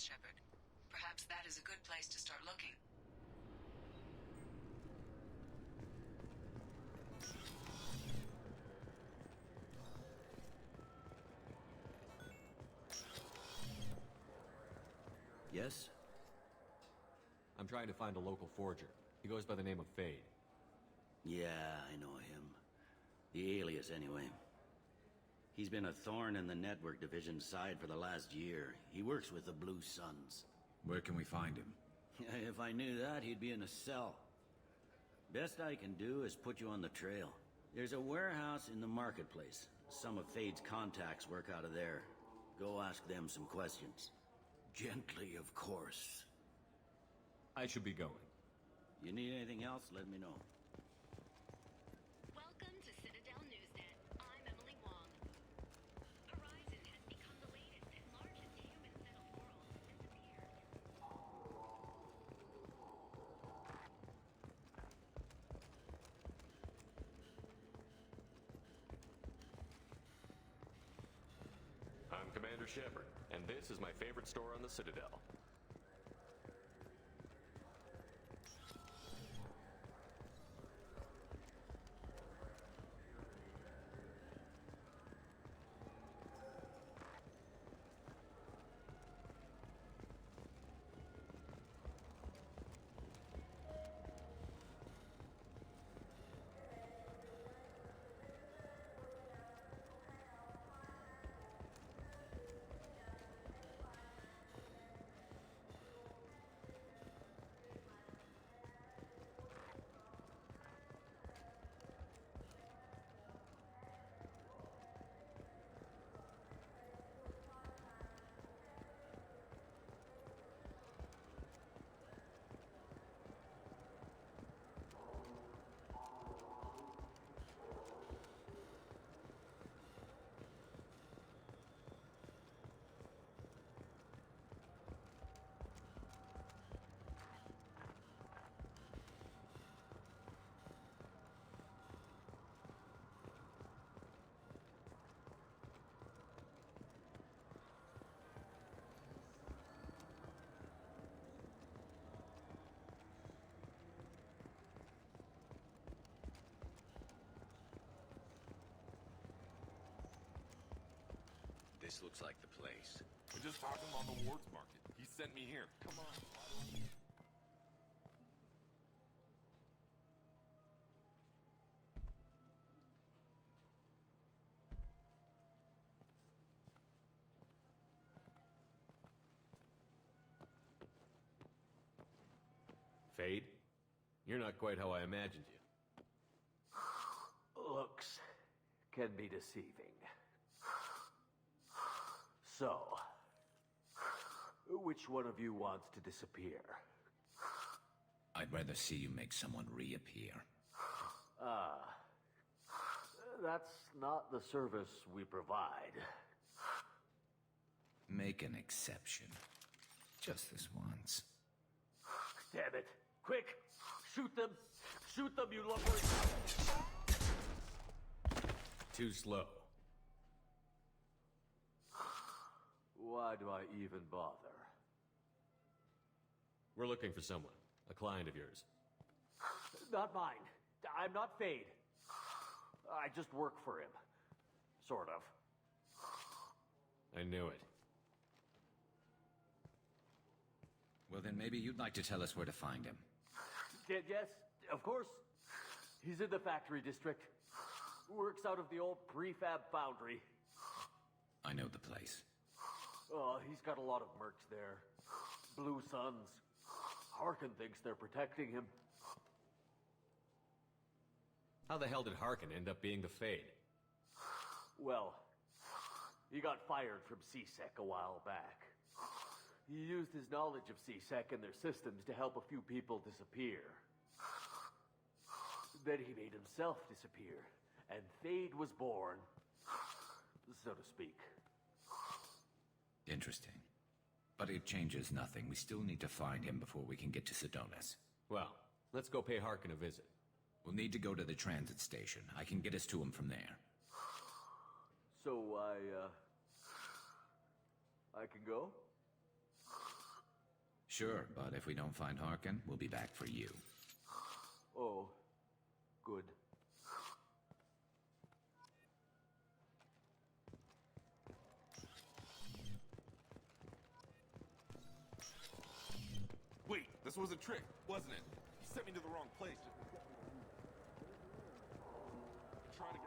Shepard. Perhaps that is a good place to start looking. Yes? I'm trying to find a local forger. He goes by the name of Fade. Yeah, I know him. The alias, anyway. He's been a thorn in the network division's side for the last year. He works with the Blue Suns. Where can we find him? If I knew that, he'd be in a cell. Best I can do is put you on the trail. There's a warehouse in the marketplace. Some of Fade's contacts work out of there. Go ask them some questions. Gently, of course. I should be going. You need anything else, let me know. Welcome to Citadel Newsnet. I'm Emily Wong. Horizon has become the latest and largest human-settled world since the year. I'm Commander Shepard, and this is my favorite store on the Citadel. This looks like the place. We just found him on the Wards Market. He sent me here. Come on. Fade? You're not quite how I imagined you. Looks can be deceiving. So, which one of you wants to disappear? I'd rather see you make someone reappear. That's not the service we provide. Make an exception. Just this once. Damn it. Quick! Shoot them! Shoot them, you lumbering... Too slow. Why do I even bother? We're looking for someone. A client of yours. Not mine. I'm not Fade. I just work for him. Sort of. I knew it. Well, then maybe you'd like to tell us where to find him. Yes, of course. He's in the factory district. Works out of the old prefab foundry. I know the place. He's got a lot of mercs there. Blue Suns. Harkin thinks they're protecting him. How the hell did Harkin end up being the Fade? Well, he got fired from C-Sec a while back. He used his knowledge of C-Sec and their systems to help a few people disappear. Then he made himself disappear, and Fade was born, so to speak. Interesting. But it changes nothing. We still need to find him before we can get to Sedonis. Well, let's go pay Harkin a visit. We'll need to go to the transit station. I can get us to him from there. So I can go? Sure, but if we don't find Harkin, we'll be back for you. Oh, good. Wait, this was a trick, wasn't it? You sent me to the wrong place just to get me. Trying to get.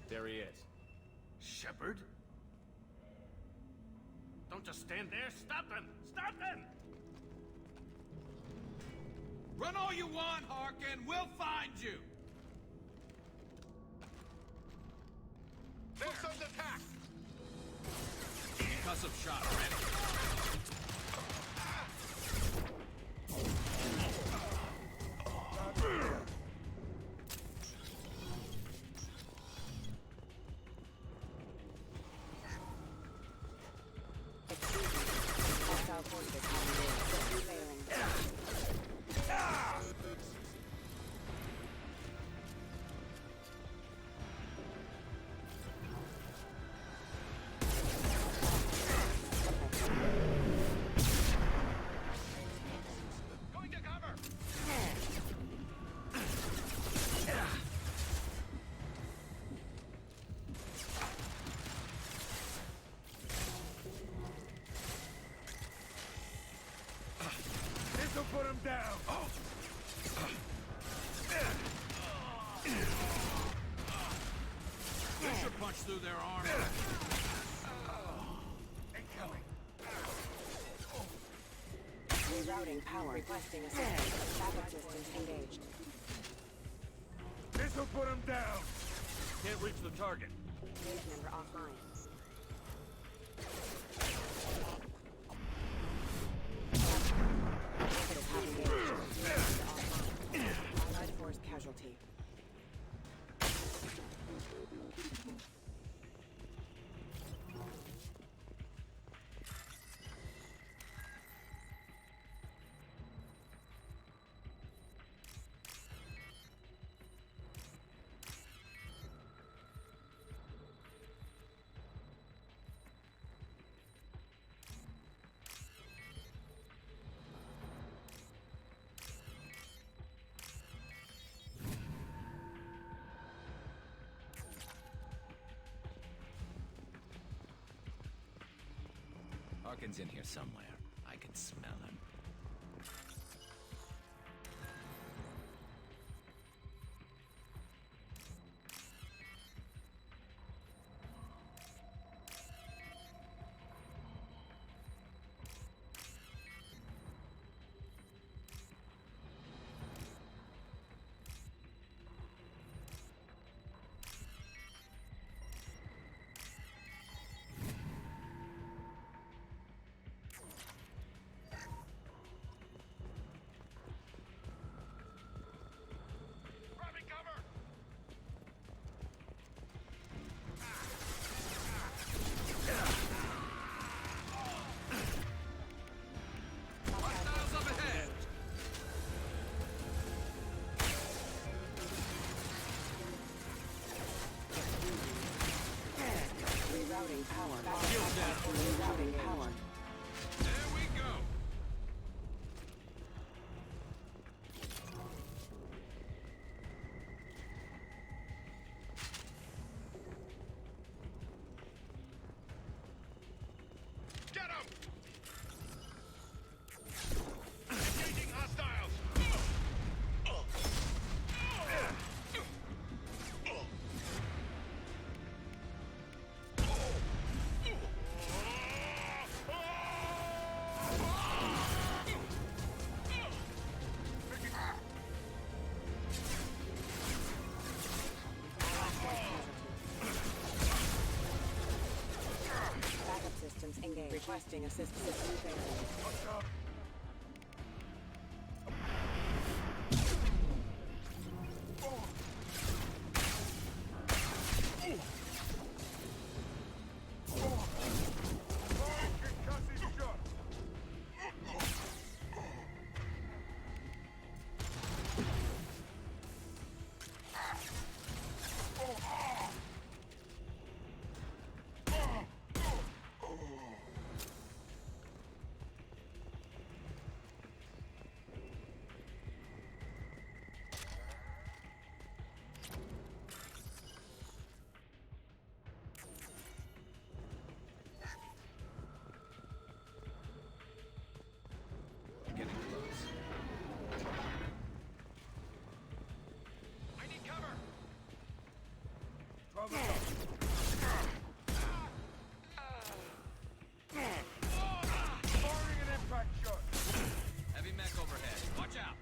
There he is. Shepard? Don't just stand there. Stop them! Stop them! Run all you want, Harkin. We'll find you. There's some attack! Concussive shot ready. Going to cover! This'll put him down! Pressure punch through their armor. Incoming! Rerouting power. Requesting assistance. Backup systems engaged. This'll put him down! Can't reach the target. Phase member offline. Orbital pad engaged. Offline. Allied force casualty. Harkin's in here somewhere. I can smell him. Grabbing cover! Hostiles up ahead. Rerouting power. Shield down. Rerouting power. There we go. Requesting assist system failure. Getting close. I need cover! Firing an impact shot. Heavy mech overhead. Watch out!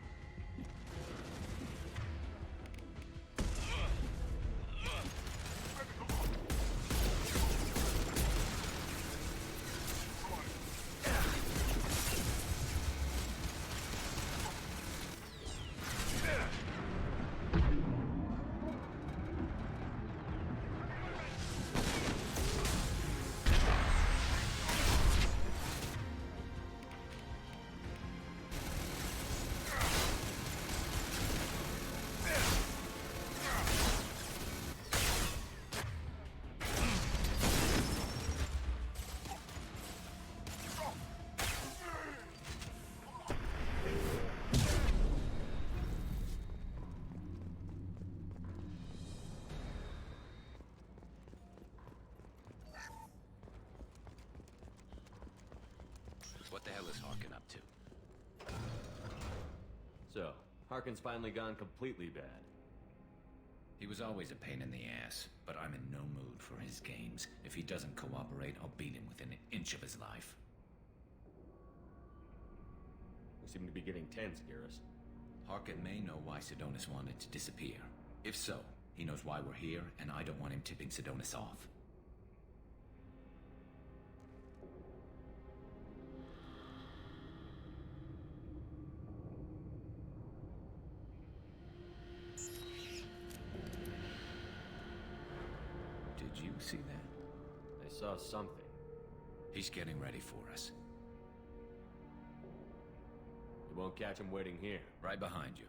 What the hell is Harkin up to? So, Harkin's finally gone completely bad. He was always a pain in the ass, but I'm in no mood for his games. If he doesn't cooperate, I'll beat him within an inch of his life. We seem to be getting tense, Garrus. Harkin may know why Sidonis wanted to disappear. If so, he knows why we're here, and I don't want him tipping Sidonis off. Did you see that? I saw something. He's getting ready for us. You won't catch him waiting here. Right behind you.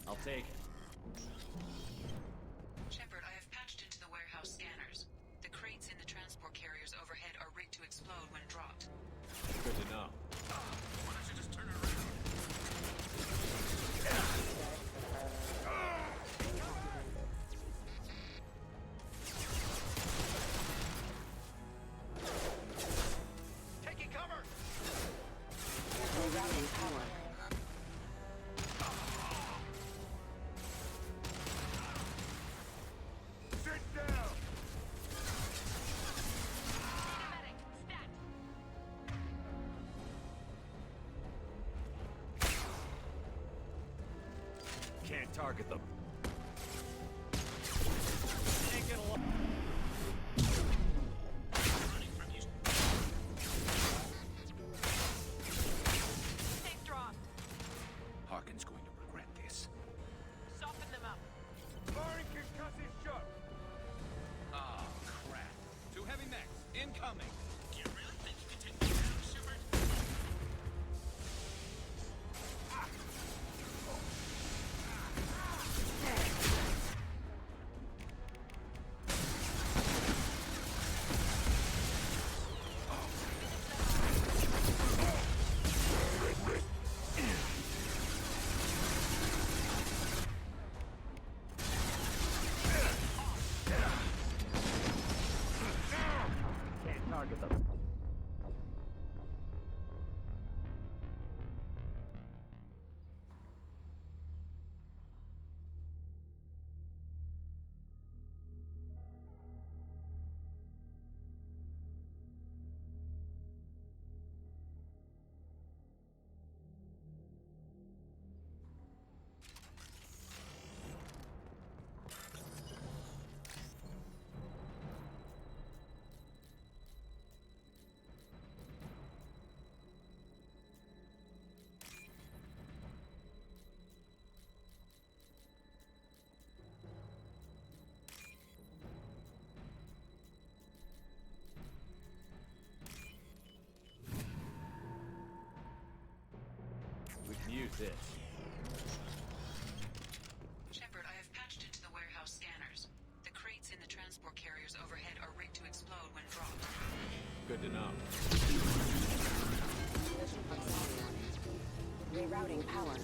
I'll take it. Shepard, I have patched into the warehouse scanners. The crates in the transport carriers overhead are rigged to explode when dropped. Good to know. Why don't you just turn it around? Taking cover! Routing power. Sit down. Medic, stat! Can't target them. Safe drop. Harkin's going to regret this. Soften them up. Firing concussive shot. Oh, crap. Two heavy mechs, incoming. You really think you can take me down, Shepard? use this. Shepard, I have patched into the warehouse scanners. The crates in the transport carriers overhead are rigged to explode when dropped. Good to know. Rerouting power.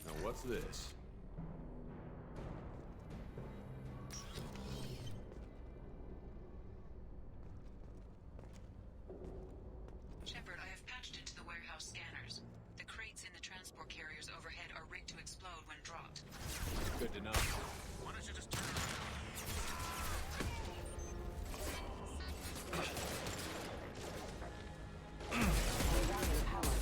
Now what's this? Shepard, I have patched into the warehouse scanners. The crates in the transport carriers overhead are rigged to explode when dropped. Good to know. Why don't you just turn around? Rerouting power.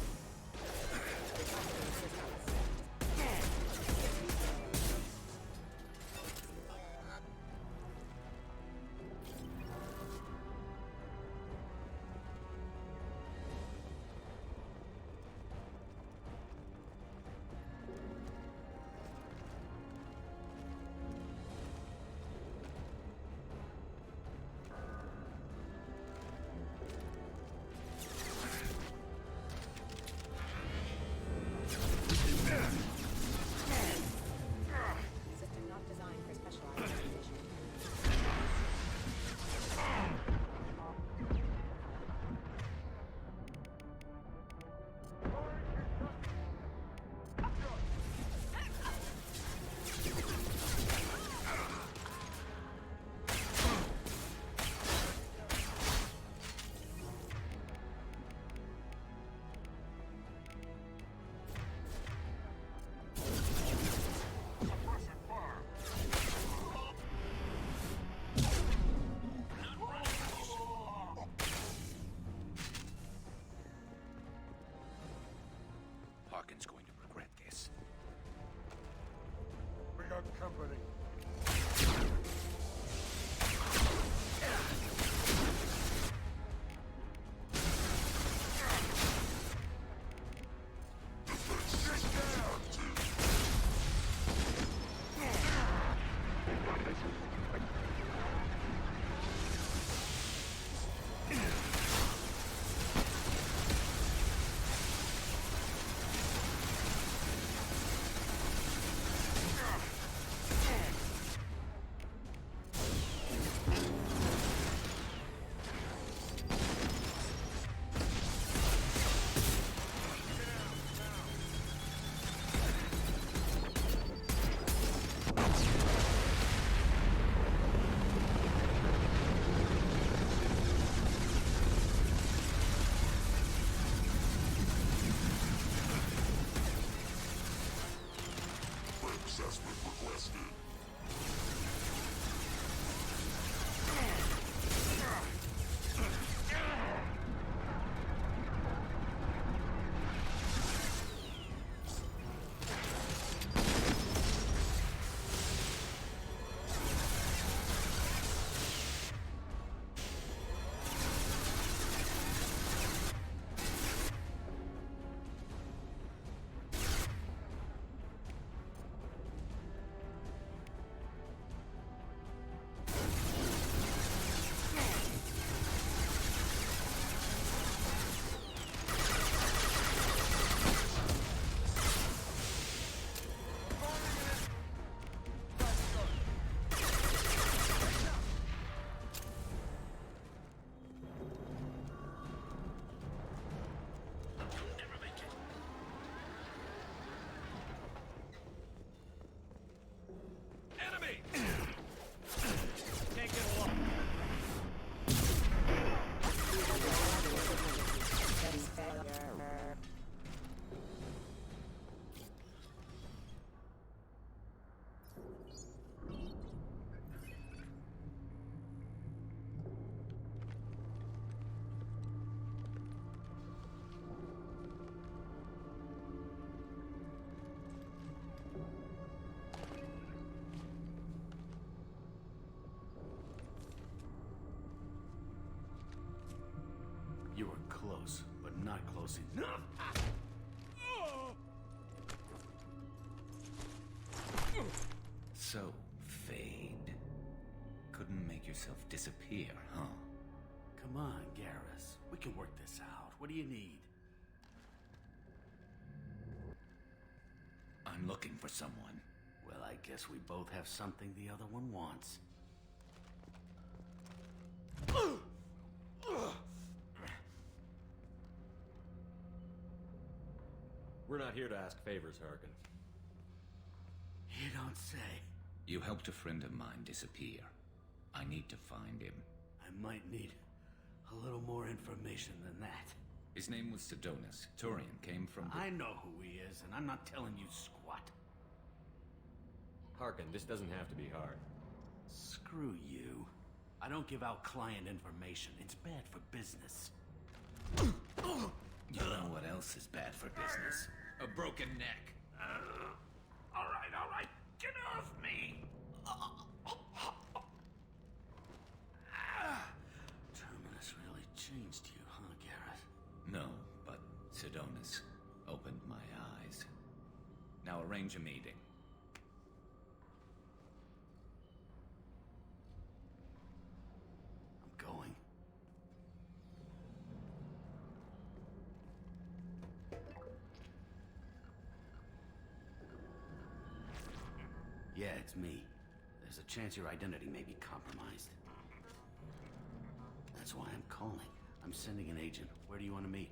close, but not close enough. So, Fade. Couldn't make yourself disappear, huh? Come on, Garrus. We can work this out. What do you need? I'm looking for someone. Well, I guess we both have something the other one wants. We're not here to ask favors, Harkin. You don't say. You helped a friend of mine disappear. I need to find him. I might need a little more information than that. His name was Sidonus. Turian came from the... I know who he is, and I'm not telling you squat. Harkin, this doesn't have to be hard. Screw you. I don't give out client information. It's bad for business. You know what else is bad for business? A broken neck. All right. Get off me! Terminus really changed you, huh, Garrett? No, but Sidonus opened my eyes. Now arrange a meeting. I'm going. Yeah, it's me. There's a chance your identity may be compromised. That's why I'm calling. I'm sending an agent. Where do you want to meet?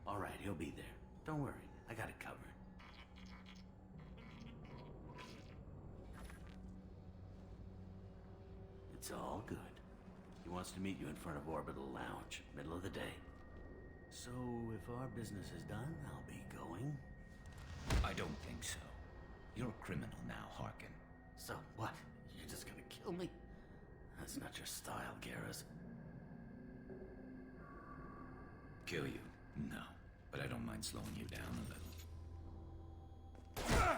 All right, he'll be there. Don't worry, I got it covered. It's all good. He wants to meet you in front of Orbital Lounge, middle of the day. So, if our business is done, I'll be going. I don't think so. You're a criminal now, Harkin. So what? You're just gonna kill me? That's not your style, Garrus. Kill you? No. But I don't mind slowing you down a little.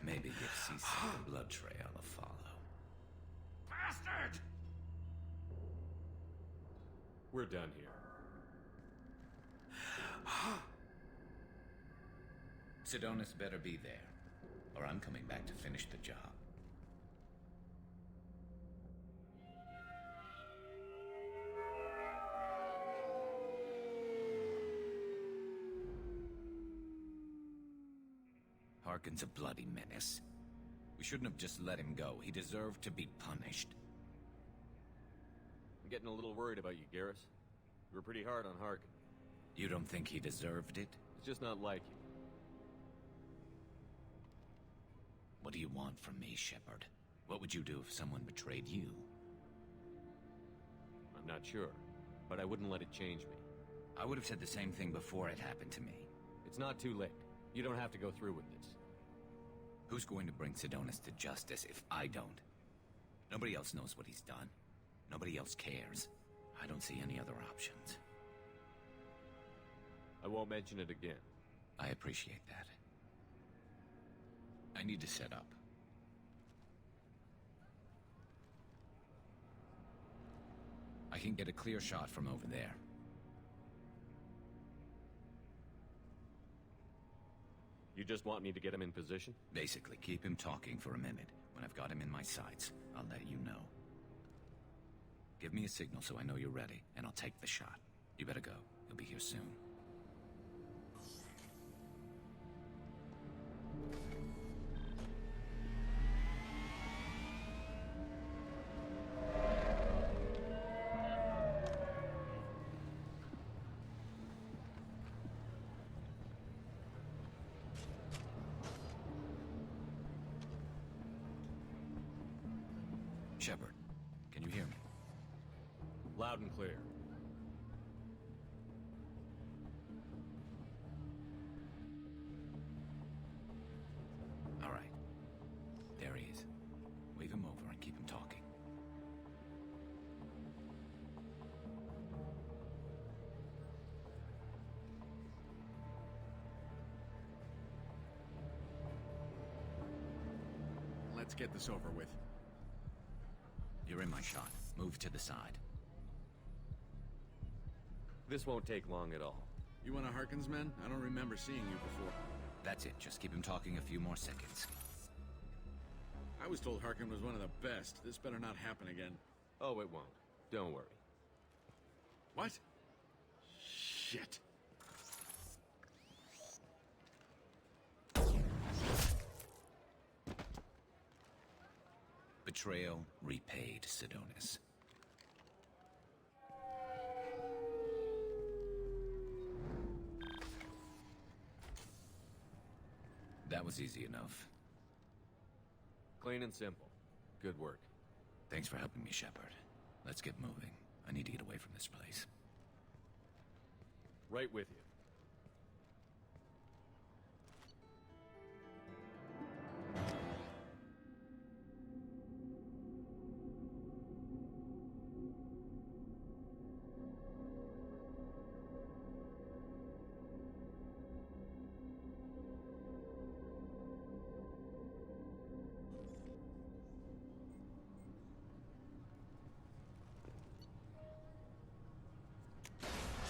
Maybe give C-Sec a blood trail a follow. Bastard! We're done here. Sidonus better be there, or I'm coming back to finish the job. Harkin's a bloody menace. We shouldn't have just let him go. He deserved to be punished. I'm getting a little worried about you, Garrus. You were pretty hard on Harkin. You don't think he deserved it? It's just not like you. What do you want from me, Shepard? What would you do if someone betrayed you? I'm not sure, but I wouldn't let it change me. I would have said the same thing before it happened to me. It's not too late. You don't have to go through with this. Who's going to bring Sidonus to justice if I don't? Nobody else knows what he's done. Nobody else cares. I don't see any other options. I won't mention it again. I appreciate that. I need to set up. I can get a clear shot from over there. You just want me to get him in position? Basically, keep him talking for a minute. When I've got him in my sights, I'll let you know. Give me a signal so I know you're ready, and I'll take the shot. You better go. He'll be here soon. Shepard, can you hear me? Loud and clear. All right. There he is. Wave him over and keep him talking. Let's get this over with. You're in my shot. Move to the side. This won't take long at all. You one of Harkin's men? I don't remember seeing you before. That's it. Just keep him talking a few more seconds. I was told Harkin was one of the best. This better not happen again. Oh, it won't. Don't worry. What? Shit. Betrayal repaid, Sidonis. That was easy enough. Clean and simple. Good work. Thanks for helping me, Shepard. Let's get moving. I need to get away from this place. Right with you.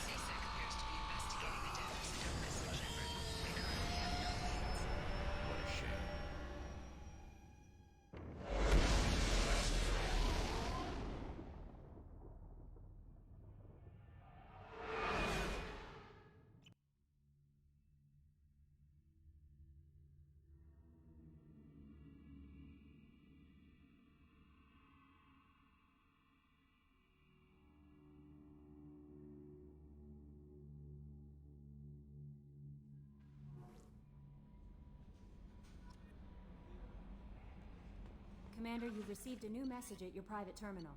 CSEC appears to be investigating the death of Sidonis and Shepard. They currently have no leads. What a shame. Commander, you've received a new message at your private terminal.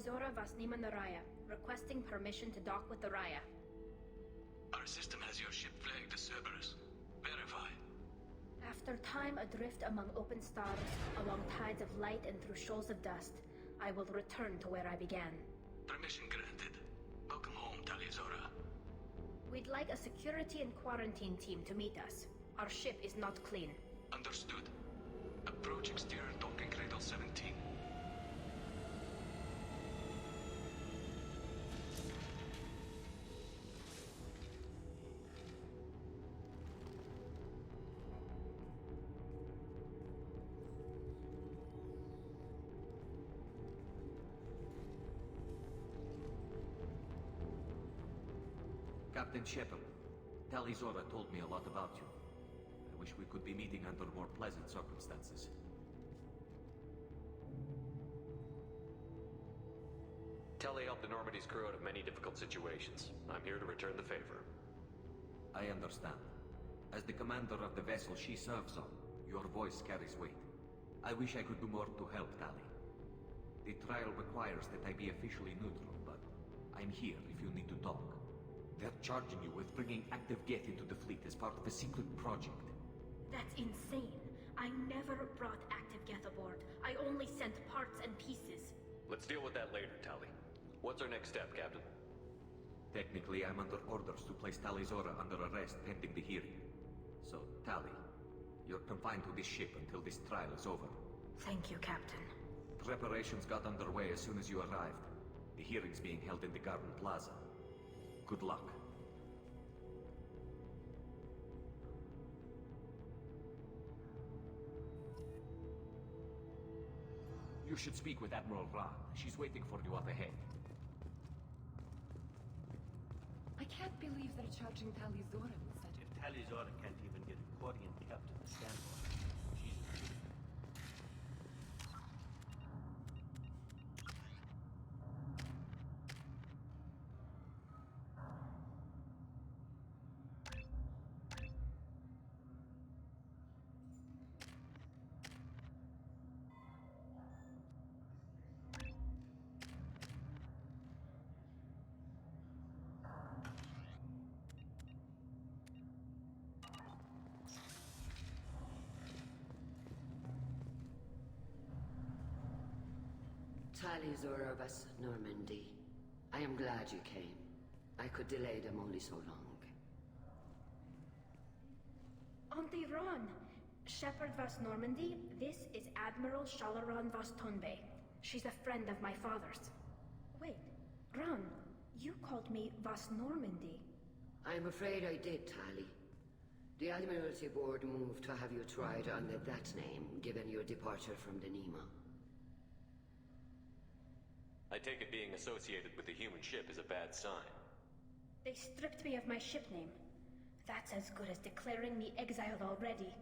Talizora Vasnima Naraya, requesting permission to dock with the Raya. Our system has your ship flagged as Cerberus. Verify. After time adrift among open stars, along tides of light and through shoals of dust, I will return to where I began. Permission granted. Welcome home, Talizora. We'd like a security and quarantine team to meet us. Our ship is not clean. Understood. Approach exterior docking cradle 17. Captain Shepard, Talizora told me a lot about you. I wish we could be meeting under more pleasant circumstances. Tali helped the Normandy's crew out of many difficult situations. I'm here to return the favor. I understand. As the commander of the vessel she serves on, your voice carries weight. I wish I could do more to help, Tali. The trial requires that I be officially neutral, but I'm here if you need to talk. They're charging you with bringing active Geth into the fleet as part of a secret project. That's insane. I never brought active Geth aboard. I only sent parts and pieces. Let's deal with that later, Tali. What's our next step, Captain? Technically, I'm under orders to place Talizora under arrest pending the hearing. So, Tali, you're confined to this ship until this trial is over. Thank you, Captain. Preparations got underway as soon as you arrived. The hearing's being held in the Garden Plaza. Good luck. You should speak with Admiral Ra. She's waiting for you up ahead. I can't believe they're charging Talizora with such... If Talizora can't even get a Quarian captain to stand for her, she's... Talizora of us, Normandy. I am glad you came. I could delay them only so long. Auntie Ron! Shepard Vas Normandy, this is Admiral Shalaran Vas Tonbe. She's a friend of my father's. Wait, Ron, you called me Vas Normandy. I'm afraid I did, Tali. The Admiralty Board moved to have you tried under that name, given your departure from the Nima. I take it being associated with the human ship is a bad sign. They stripped me of my ship name. That's as good as declaring me exiled already.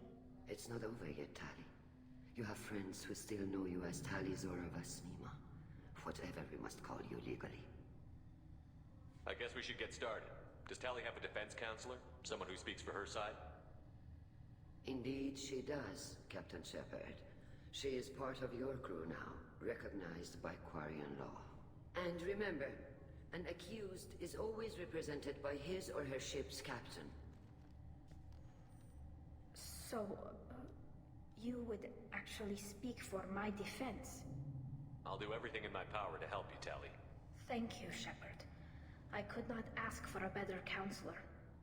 It's not over yet, Tali. You have friends who still know you as Talizora Vas Nima. Whatever we must call you legally. I guess we should get started. Does Tali have a defense counselor? Someone who speaks for her side? Indeed, she does, Captain Shepard. She is part of your crew now, recognized by Quarian law. And remember, an accused is always represented by his or her ship's captain. So, you would actually speak for my defense? I'll do everything in my power to help you, Tali. Thank you, Shepard. I could not ask for a better counselor.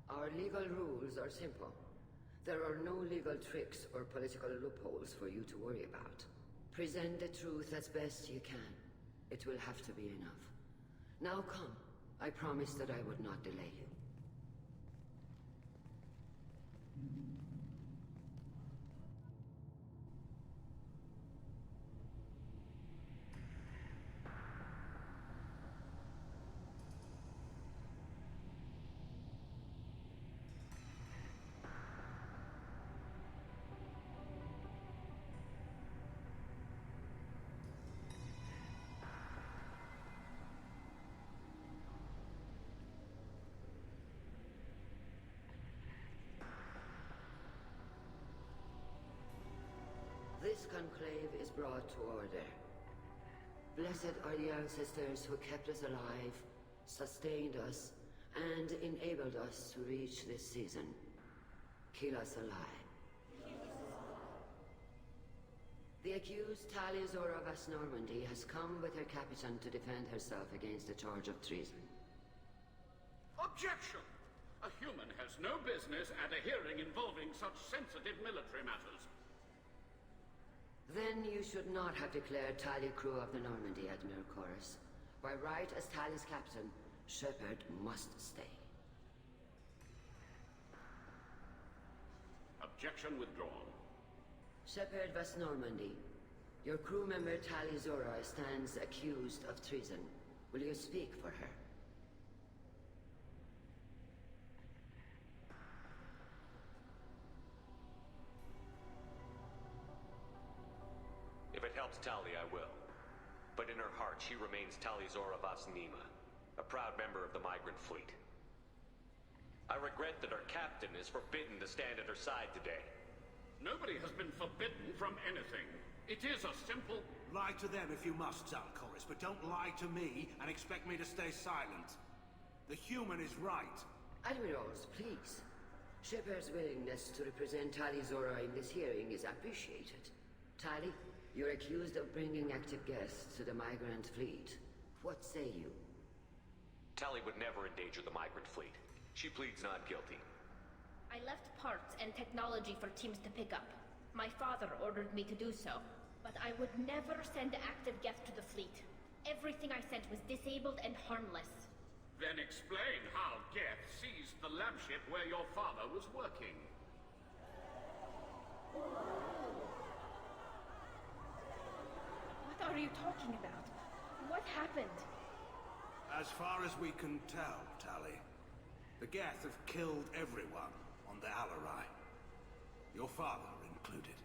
Our legal rules are simple. There are no legal tricks or political loopholes for you to worry about. Present the truth as best you can. It will have to be enough. Now come. I promised that I would not delay you. This conclave is brought to order. Blessed are the ancestors who kept us alive, sustained us, and enabled us to reach this season. Keep us alive. The accused Tali'Zorah of West Normandy has come with her captain to defend herself against a charge of treason. Objection! A human has no business at a hearing involving such sensitive military matters. Then you should not have declared Tali crew of the Normandy, Admiral Chorus. By right as Tali's captain, Shepard must stay. Objection withdrawn. Shepard West Normandy, your crew member Tali'Zorah stands accused of treason. Will you speak for her? If it helps Tali, I will. But in her heart, she remains Tali'Zorah Vas Nima, a proud member of the Migrant Fleet. I regret that our captain is forbidden to stand at her side today. Nobody has been forbidden from anything. It is a simple... Lie to them if you must, Zalcoris, but don't lie to me and expect me to stay silent. The human is right. Admirals, please. Shepard's willingness to represent Tali'Zorah in this hearing is appreciated. Tali, you're accused of bringing active guests to the Migrant Fleet. What say you? Tali would never endanger the Migrant Fleet. She pleads not guilty. I left parts and technology for teams to pick up. My father ordered me to do so, but I would never send active guests to the fleet. Everything I sent was disabled and harmless. Then explain how Geth seized the lampship where your father was working. What are you talking about? What happened? As far as we can tell, Tali, the Geth have killed everyone on the Alarai. Your father included.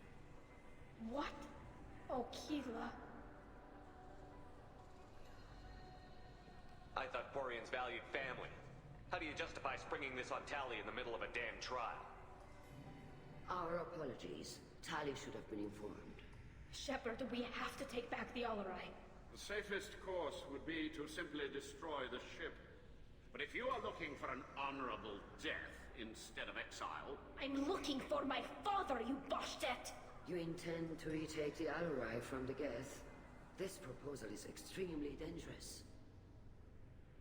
What? Oh, Keela. I thought Quarian's valued family. How do you justify springing this on Tali in the middle of a damn trial? Our apologies. Tali should have been informed. Shepard, we have to take back the Alarai. The safest course would be to simply destroy the ship. But if you are looking for an honorable death instead of exile... I'm looking for my father, you Bastet! You intend to retake the Alarai from the Geth? This proposal is extremely dangerous.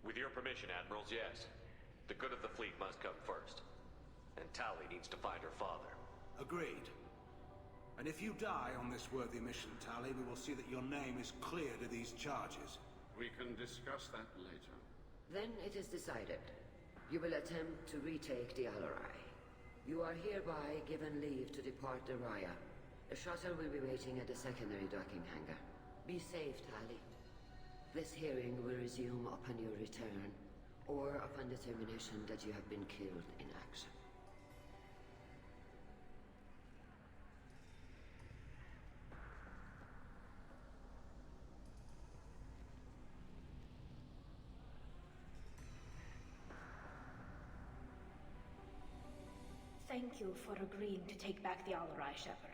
With your permission, Admirals, yes. The good of the fleet must come first. And Tali needs to find her father. Agreed. And if you die on this worthy mission, Tali, we will see that your name is cleared of these charges. We can discuss that later. Then it is decided. You will attempt to retake the Alarai. You are hereby given leave to depart the Raya. The shuttle will be waiting at the secondary docking hangar. Be safe, Tali. This hearing will resume upon your return, or upon determination that you have been killed in action. Thank you for agreeing to take back the Alarai, Shepard.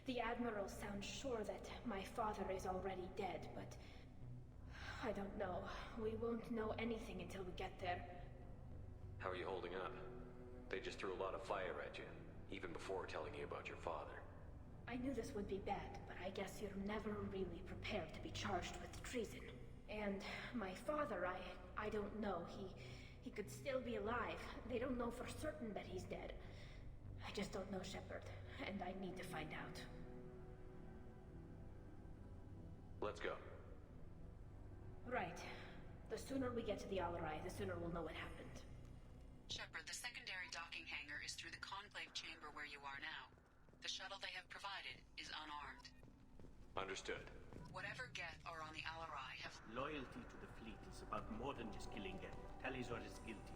The Admiral sounds sure that my father is already dead, but... I don't know. We won't know anything until we get there. How are you holding up? They just threw a lot of fire at you, even before telling you about your father. I knew this would be bad, but I guess you're never really prepared to be charged with treason. And my father, I don't know. He could still be alive. They don't know for certain that he's dead. I just don't know, Shepard, and I need to find out. Let's go. Right. The sooner we get to the Alarai, the sooner we'll know what happened. Shepard, the secondary docking hangar is through the Conclave chamber where you are now. The shuttle they have provided is unarmed. Understood. Whatever Geth are on the Alarai have... Loyalty to the fleet is about more than just killing Geth. Tali'Zorah is guilty.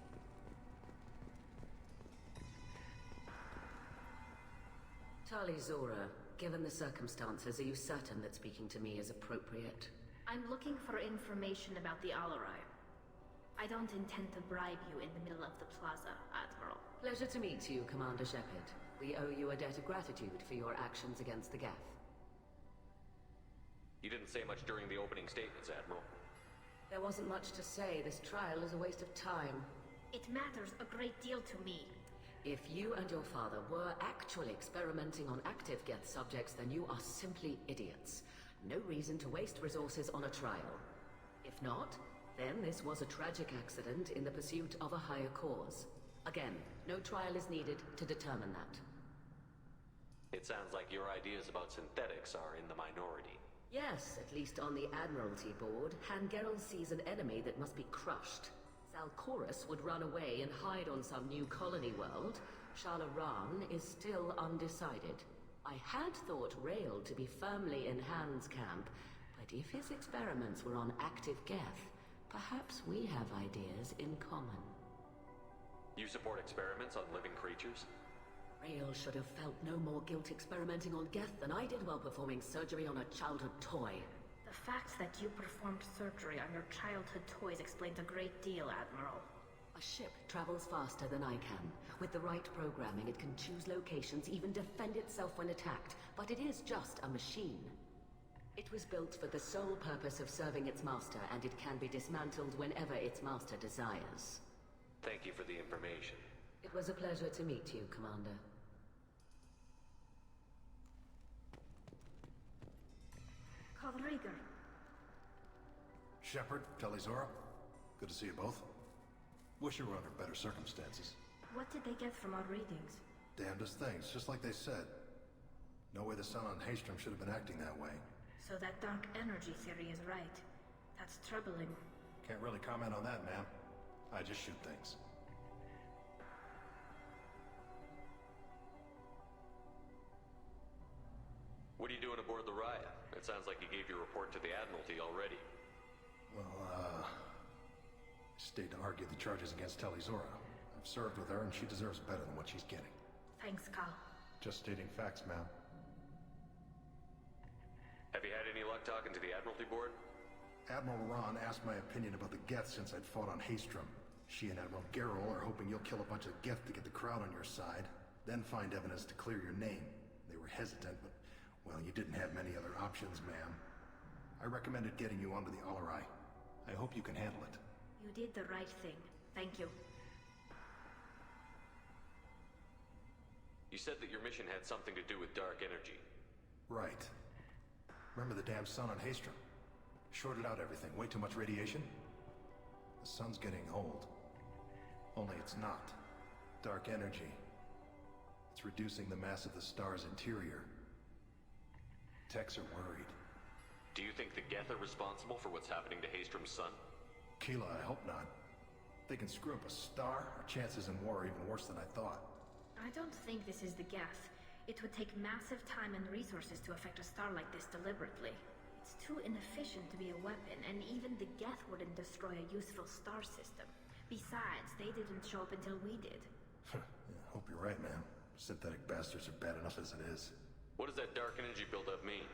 Tali'Zorah, given the circumstances, are you certain that speaking to me is appropriate? I'm looking for information about the Alarai. I don't intend to bribe you in the middle of the plaza, Admiral. Pleasure to meet you, Commander Shepard. We owe you a debt of gratitude for your actions against the Geth. You didn't say much during the opening statements, Admiral. There wasn't much to say. This trial is a waste of time. It matters a great deal to me. If you and your father were actually experimenting on active Geth subjects, then you are simply idiots. No reason to waste resources on a trial. If not, then this was a tragic accident in the pursuit of a higher cause. Again, no trial is needed to determine that. It sounds like your ideas about synthetics are in the minority. Yes, at least on the Admiralty board, Hangerel sees an enemy that must be crushed. Zalcorus would run away and hide on some new colony world. Shalaran is still undecided. I had thought Rael to be firmly in Han's camp, but if his experiments were on active Geth, perhaps we have ideas in common. You support experiments on living creatures? Rael should have felt no more guilt experimenting on Geth than I did while performing surgery on a childhood toy. The fact that you performed surgery on your childhood toys explains a great deal, Admiral. A ship travels faster than I can. With the right programming, it can choose locations, even defend itself when attacked. But it is just a machine. It was built for the sole purpose of serving its master, and it can be dismantled whenever its master desires. Thank you for the information. It was a pleasure to meet you, Commander. Rieger. Shepard, Talizora, good to see you both. Wish you were under better circumstances. What did they get from our readings? Damnedest things, just like they said. No way the Sun on Haestrom should have been acting that way. So that dark energy theory is right. That's troubling. Can't really comment on that, ma'am. I just shoot things. What are you doing aboard the Raya? It sounds like you gave your report to the Admiralty already. Well, stayed to argue the charges against Talizora. I've served with her, and she deserves better than what she's getting. Thanks, Cal. Just stating facts, ma'am. Have you had any luck talking to the Admiralty board? Admiral Ron asked my opinion about the Geth since I'd fought on Haestrom. She and Admiral Gerrel are hoping you'll kill a bunch of Geth to get the crowd on your side, then find evidence to clear your name. They were hesitant, but, well, you didn't have many other options, ma'am. I recommended getting you onto the Alarai. I hope you can handle it. You did the right thing. Thank you. You said that your mission had something to do with dark energy. Right. Remember the damn sun on Haestrom? Shorted out everything. Way too much radiation? The sun's getting old. Only it's not. Dark energy. It's reducing the mass of the star's interior. Techs are worried. Do you think the Geth are responsible for what's happening to Haestrom's sun? Keela, I hope not. They can screw up a star. Our chances in war are even worse than I thought. I don't think this is the Geth. It would take massive time and resources to affect a star like this deliberately. It's too inefficient to be a weapon, and even the Geth wouldn't destroy a useful star system. Besides, they didn't show up until we did. Yeah, hope you're right, ma'am. Synthetic bastards are bad enough as it is. What does that dark energy buildup mean?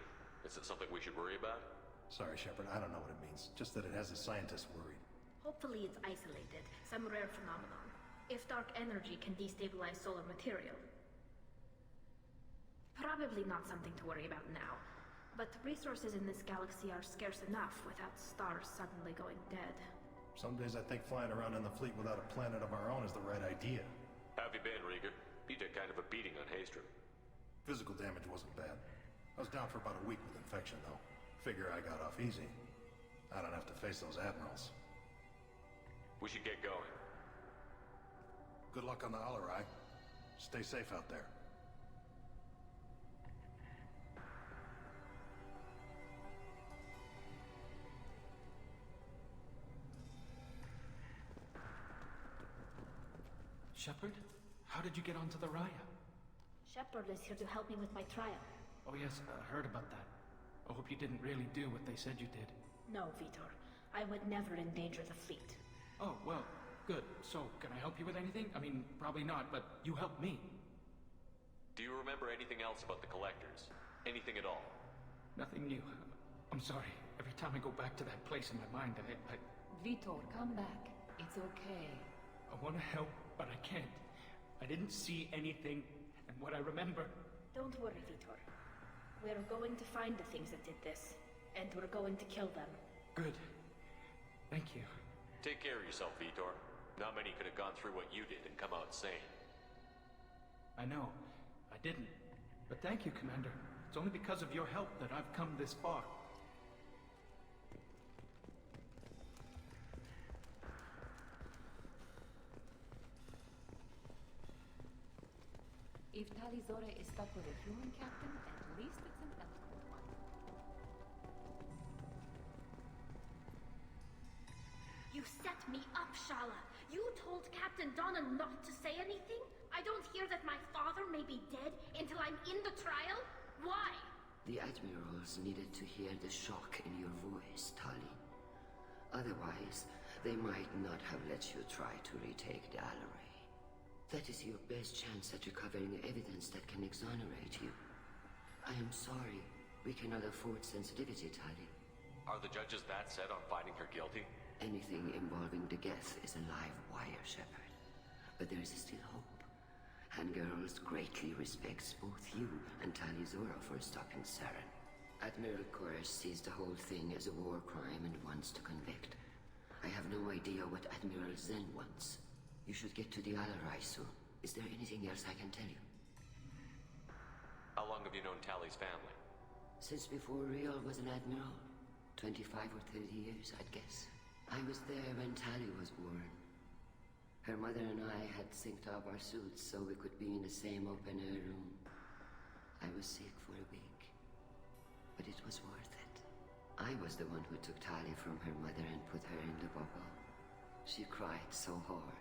Is it something we should worry about? Sorry, Shepard, I don't know what it means. Just that it has the scientists worried. Hopefully it's isolated, some rare phenomenon. If dark energy can destabilize solar material. Probably not something to worry about now. But resources in this galaxy are scarce enough without stars suddenly going dead. Some days I think flying around in the fleet without a planet of our own is the right idea. How have you been, Rieger? You took kind of a beating on Haestrom. Physical damage wasn't bad. I was down for about a week with infection, though. Figure I got off easy. I don't have to face those admirals. We should get going. Good luck on the Alarai. Stay safe out there. Shepard? How did you get onto the Raya? Shepard is here to help me with my trial. Oh yes, heard about that. I hope you didn't really do what they said you did. No, Vitor. I would never endanger the fleet. Oh, well, good. So, can I help you with anything? I mean, probably not, but you helped me. Do you remember anything else about the Collectors? Anything at all? Nothing new. I'm sorry. Every time I go back to that place in my mind, I... Vitor, come back. It's okay. I want to help, but I can't. I didn't see anything, and what I remember... Don't worry, Vitor. We're going to find the things that did this. and we're going to kill them. Good. Thank you. Take care of yourself, Vitor. Not many could have gone through what you did and come out sane. I know. I didn't. But thank you, Commander. It's only because of your help that I've come this far. If Talizora is stuck with a human captain, at least it's an eloquent one. You set me up, Shala. You told Captain Donna not to say anything? I don't hear that my father may be dead until I'm in the trial? Why? The admirals needed to hear the shock in your voice, Tali. Otherwise, they might not have let you try to retake the Alaray. That is your best chance at recovering evidence that can exonerate you. I am sorry. We cannot afford sensitivity, Tali. Are the judges that set on finding her guilty? Anything involving the Geth is a live wire, Shepard. But there is still hope. Hangirls greatly respects both you and Talizora for stopping Saren. Admiral Koresh sees the whole thing as a war crime and wants to convict. I have no idea what Admiral Zen wants. You should get to the Alarai soon. Is there anything else I can tell you? How long have you known Tali's family? Since before Riel was an admiral. 25 or 30 years, I'd guess. I was there when Tali was born. Her mother and I had synced up our suits so we could be in the same open-air room. I was sick for a week, but it was worth it. I was the one who took Tali from her mother and put her in the bubble. She cried so hard.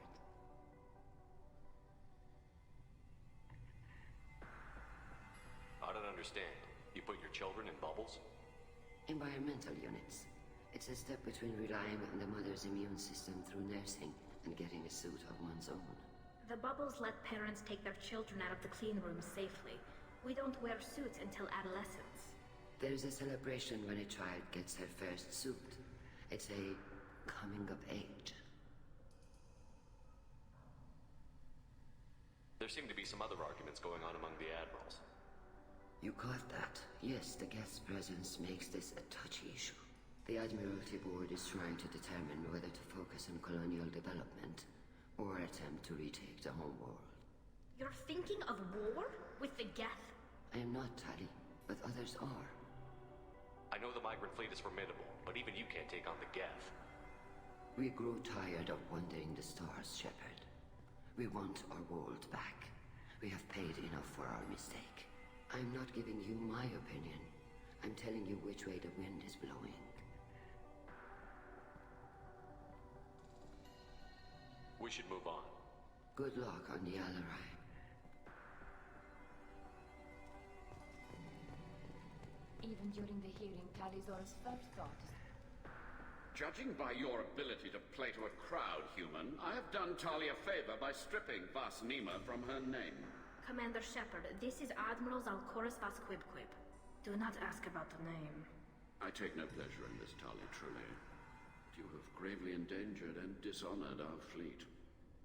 I don't understand. You put your children in bubbles? Environmental units. It's a step between relying on the mother's immune system through nursing and getting a suit of one's own. The bubbles let parents take their children out of the clean room safely. We don't wear suits until adolescence. There's a celebration when a child gets her first suit. It's a coming of age. There seem to be some other arguments going on among the admirals. You caught that? Yes, the guest presence makes this a touchy issue. The Admiralty Board is trying to determine whether to focus on colonial development or attempt to retake the homeworld. You're thinking of war? With the Geth? I am not, Tali, but others are. I know the migrant fleet is formidable, but even you can't take on the Geth. We grow tired of wandering the stars, Shepard. We want our world back. We have paid enough for our mistake. I'm not giving you my opinion. I'm telling you which way the wind is blowing. We should move on. Good luck on the Alarai. Even during the hearing, Talizora's first thought is... Judging by your ability to play to a crowd, human, I have done Tali a favor by stripping Vas Nima from her name. Commander Shepard, this is Admiral Zalkoris Vas Quibquib. Do not ask about the name. I take no pleasure in this, Tali, truly. You have gravely endangered and dishonored our fleet.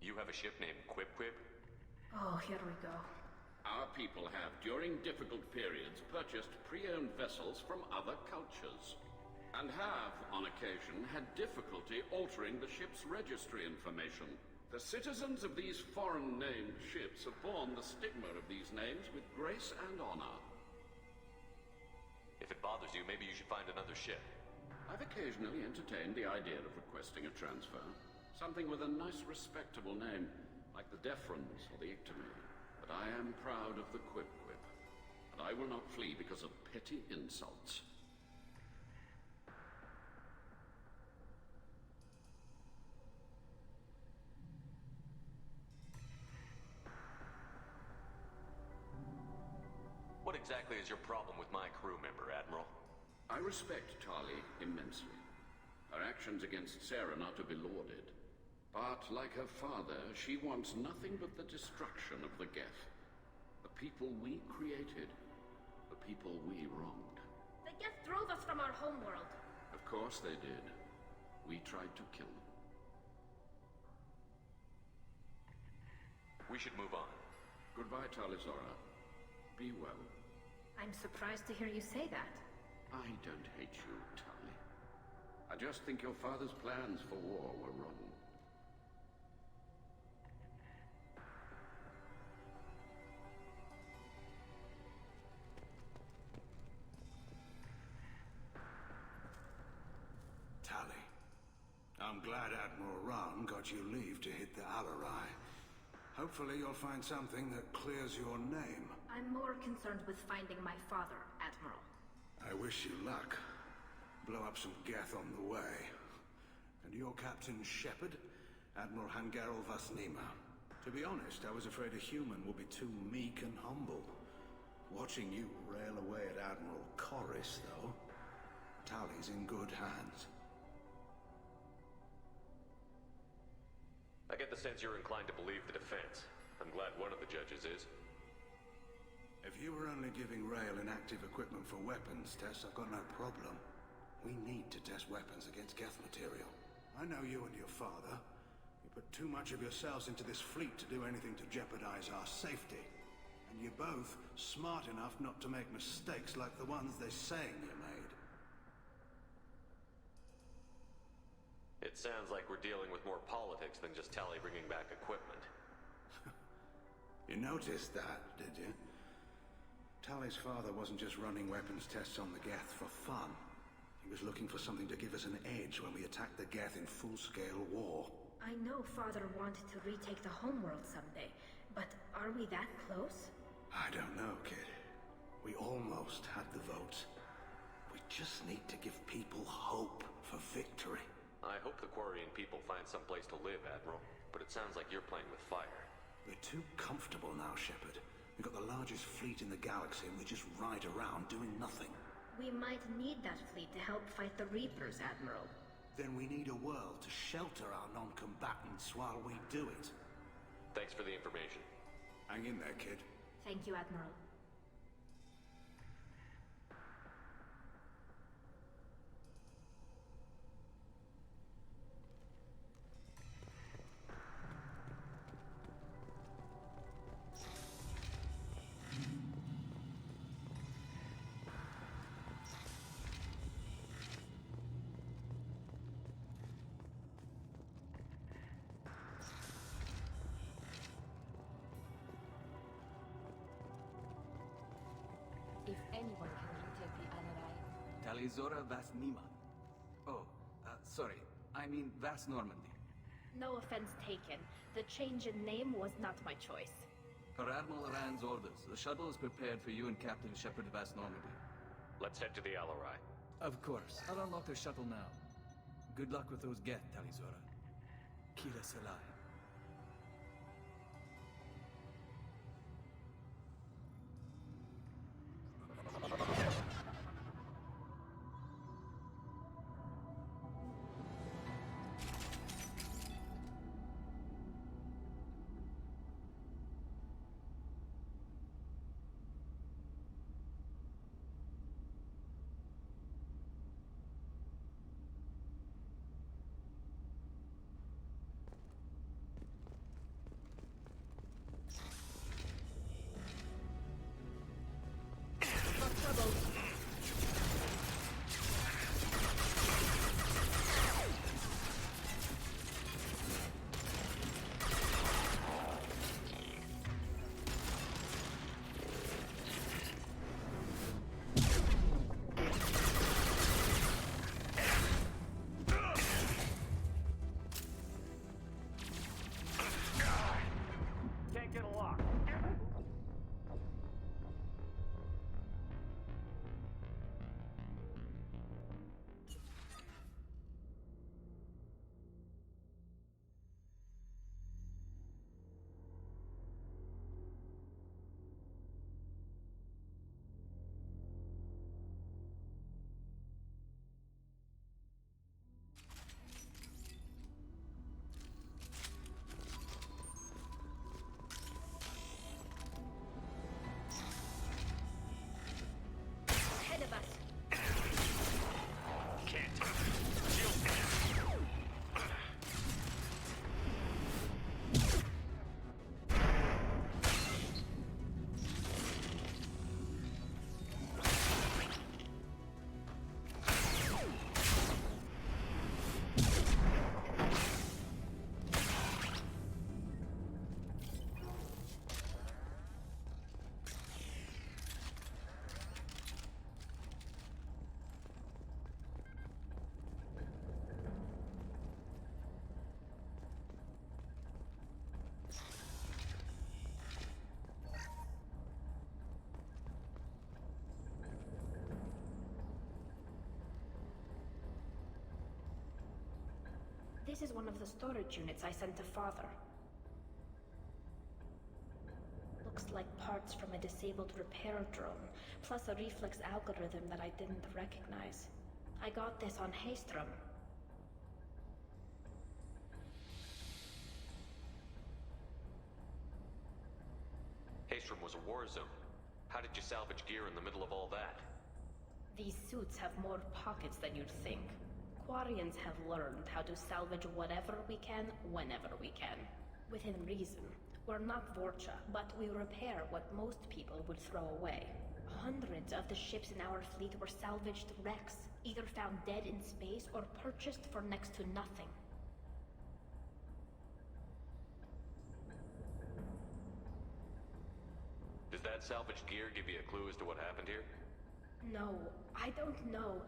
You have a ship named Quib-Quib? Oh, here we go. Our people have, during difficult periods, purchased pre-owned vessels from other cultures. And have, on occasion, had difficulty altering the ship's registry information. The citizens of these foreign-named ships have borne the stigma of these names with grace and honor. If it bothers you, maybe you should find another ship. I've occasionally entertained the idea of requesting a transfer. Something with a nice, respectable name, like the Deferens or the Ictomy. But I am proud of the Quib-Quib, and I will not flee because of petty insults. What exactly is your problem with my crew member, Admiral? I respect Tali immensely. Her actions against Saren are to be lauded. But, like her father, she wants nothing but the destruction of the Geth. The people we created. The people we wronged. The Geth drove us from our homeworld. Of course they did. We tried to kill them. We should move on. Goodbye, Talizora. Be well. I'm surprised to hear you say that. I don't hate you, Tali. I just think your father's plans for war were wrong. Tali, I'm glad Admiral Rahn got you leave to hit the Alarai. Hopefully you'll find something that clears your name. I'm more concerned with finding my father, Admiral. I wish you luck. Blow up some Geth on the way. And your Captain Shepard, Admiral Hangarel Vasnima. To be honest, I was afraid a human would be too meek and humble. Watching you rail away at Admiral Corris, though, Tali's in good hands. I get the sense you're inclined to believe the defense. I'm glad one of the judges is. If you were only giving Rail inactive equipment for weapons tests, I've got no problem. We need to test weapons against Geth material. I know you and your father. You put too much of yourselves into this fleet to do anything to jeopardize our safety. And you're both smart enough not to make mistakes like the ones they're saying you made. It sounds like we're dealing with more politics than just Tali bringing back equipment. You noticed that, did you? Tali's father wasn't just running weapons tests on the Geth for fun. He was looking for something to give us an edge when we attacked the Geth in full-scale war. I know Father wanted to retake the homeworld someday, but are we that close? I don't know, kid. We almost had the votes. We just need to give people hope for victory. I hope the Quarian people find some place to live, Admiral. But it sounds like you're playing with fire. We're too comfortable now, Shepard. We've got the largest fleet in the galaxy and we just ride around doing nothing. We might need that fleet to help fight the Reapers, Admiral. Then we need a world to shelter our non-combatants while we do it. Thanks for the information. Hang in there, kid. Thank you, Admiral. If anyone can retake the Alarai... Talizora Vasnima. Oh, sorry. I mean Vas Normandy. No offense taken. The change in name was not my choice. Per Admiral Rand's orders, the shuttle is prepared for you and Captain Shepard Vas Normandy. Let's head to the Alarai. Of course. I'll unlock the shuttle now. Good luck with those Geth, Talizora. Kira Salai. This is one of the storage units I sent to Father. Looks like parts from a disabled repair drone, plus a reflex algorithm that I didn't recognize. I got this on Haystrom. Haystrom was a war zone. How did you salvage gear in the middle of all that? These suits have more pockets than you'd think. Quarians have learned how to salvage whatever we can, whenever we can. Within reason. We're not Vorcha, but we repair what most people would throw away. Hundreds of the ships in our fleet were salvaged wrecks, either found dead in space or purchased for next to nothing. Does that salvaged gear give you a clue as to what happened here? No, I don't know.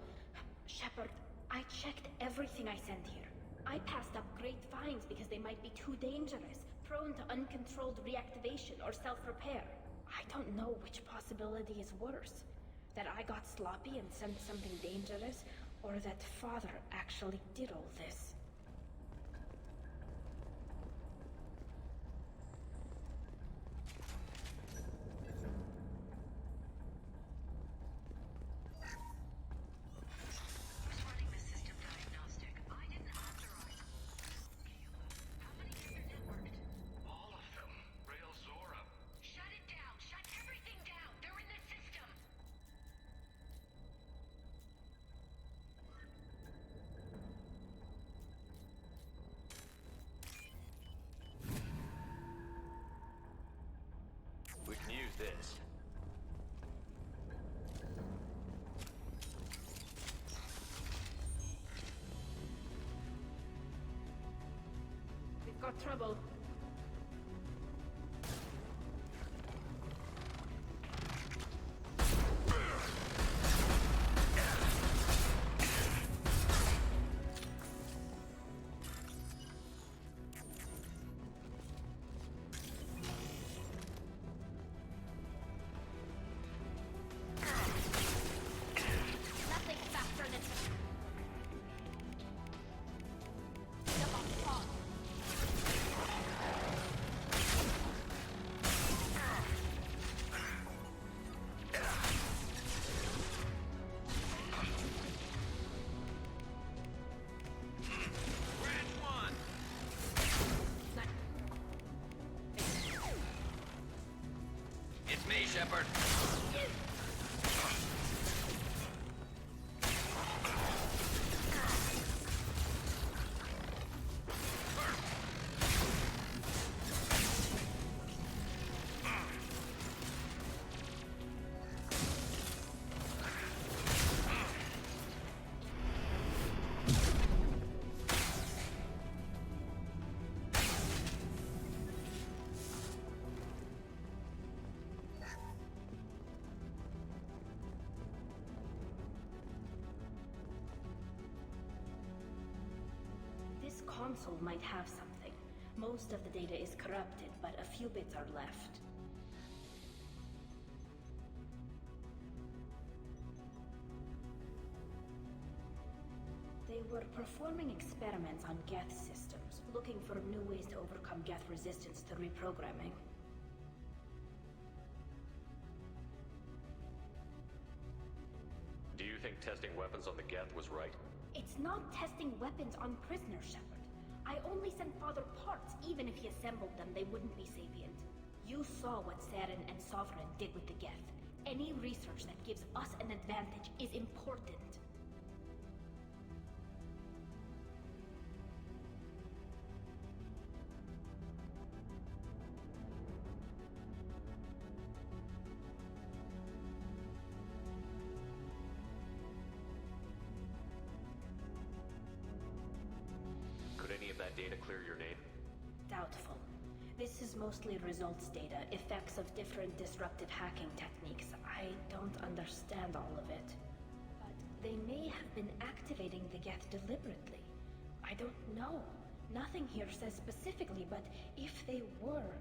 Shepard, I checked everything I sent here. I passed up great finds because they might be too dangerous, prone to uncontrolled reactivation or self-repair. I don't know which possibility is worse. That I got sloppy and sent something dangerous, or that Father actually did all this. We can use this. We've got trouble. It's me, Shepard. This console might have something. Most of the data is corrupted, but a few bits are left. They were performing experiments on Geth systems, looking for new ways to overcome Geth resistance to reprogramming. Do you think testing weapons on the Geth was right? It's not testing weapons on prisoners, Shepard. I only sent Father parts. Even if he assembled them, they wouldn't be sapient. You saw what Saren and Sovereign did with the Geth. Any research that gives us an advantage is important. That data clear your name? Doubtful. This is mostly results data, effects of different disruptive hacking techniques. I don't understand all of it. But they may have been activating the Geth deliberately. I don't know. Nothing here says specifically, but if they were,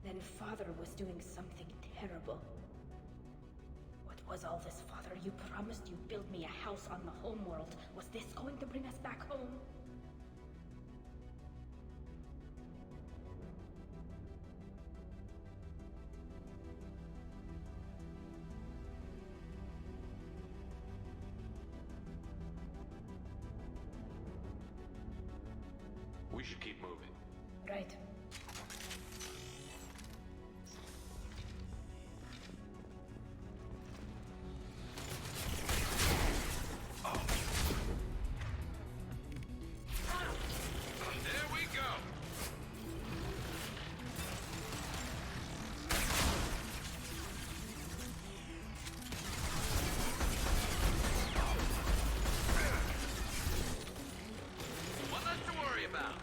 then Father was doing something terrible. What was all this, Father? You promised you'd build me a house on the homeworld. Was this going to bring us back home? should keep moving. Right. There we go. One less to worry about.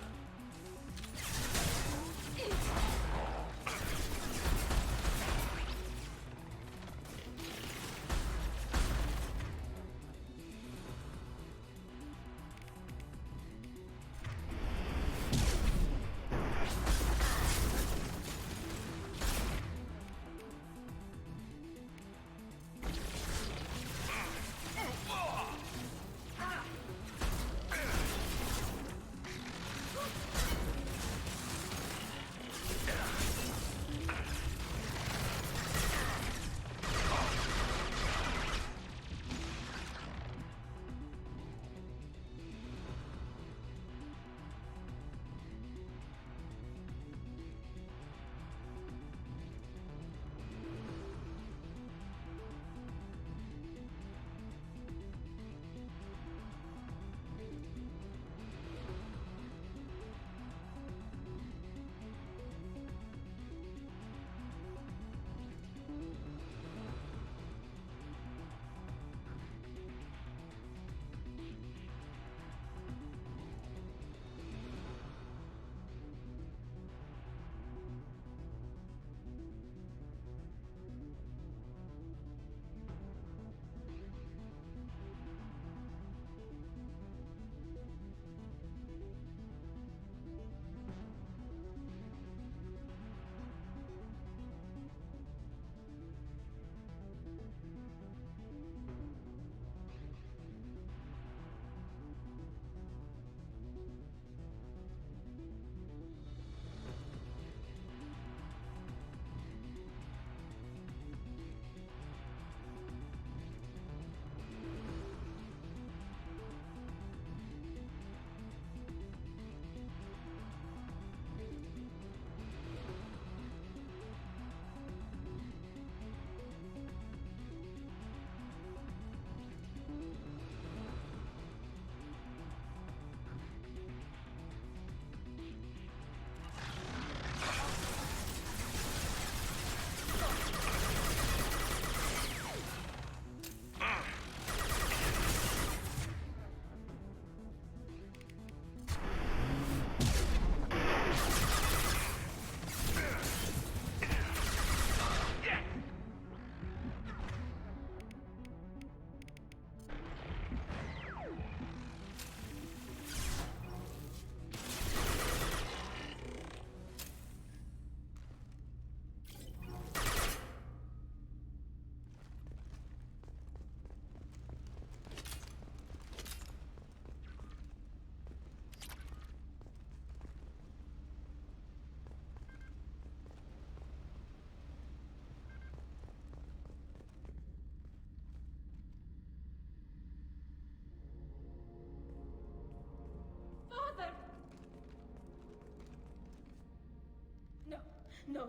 No.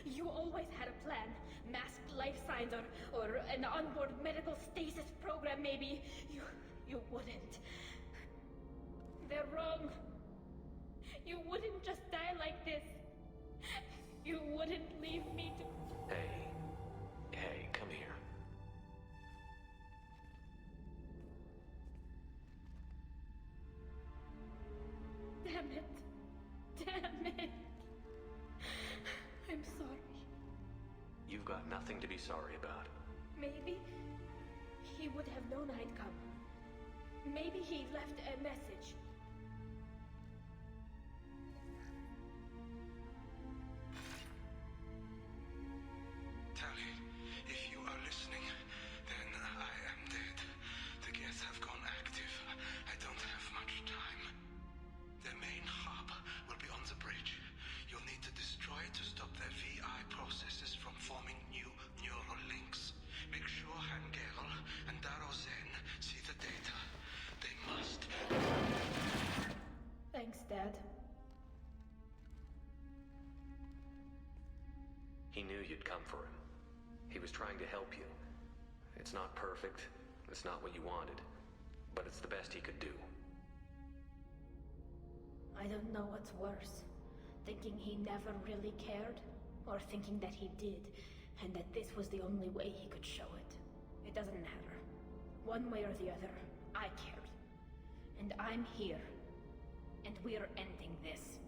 You always had a plan. Masked life signs or an onboard medical stasis program, maybe. You wouldn't. They're wrong. You wouldn't just die like this. You wouldn't leave me to... Hey, come here. Damn it. I'm sorry. You've got nothing to be sorry about. Maybe he would have known I'd come. Maybe he left a message. Tali, if you are listening, then I am dead. The Geth have gone active. I don't have much time. Their main hub will be on the bridge. You'll need to destroy it to stop their VI processes from forming new neural links. Make sure Han Gerel and Daro Zen see the data. They must... He knew you'd come for him. He was trying to help you. It's not perfect. It's not what you wanted. But it's the best he could do. I don't know what's worse. Thinking he never really cared, or thinking that he did, and that this was the only way he could show it. It doesn't matter. One way or the other, I cared. And I'm here. And we're ending this.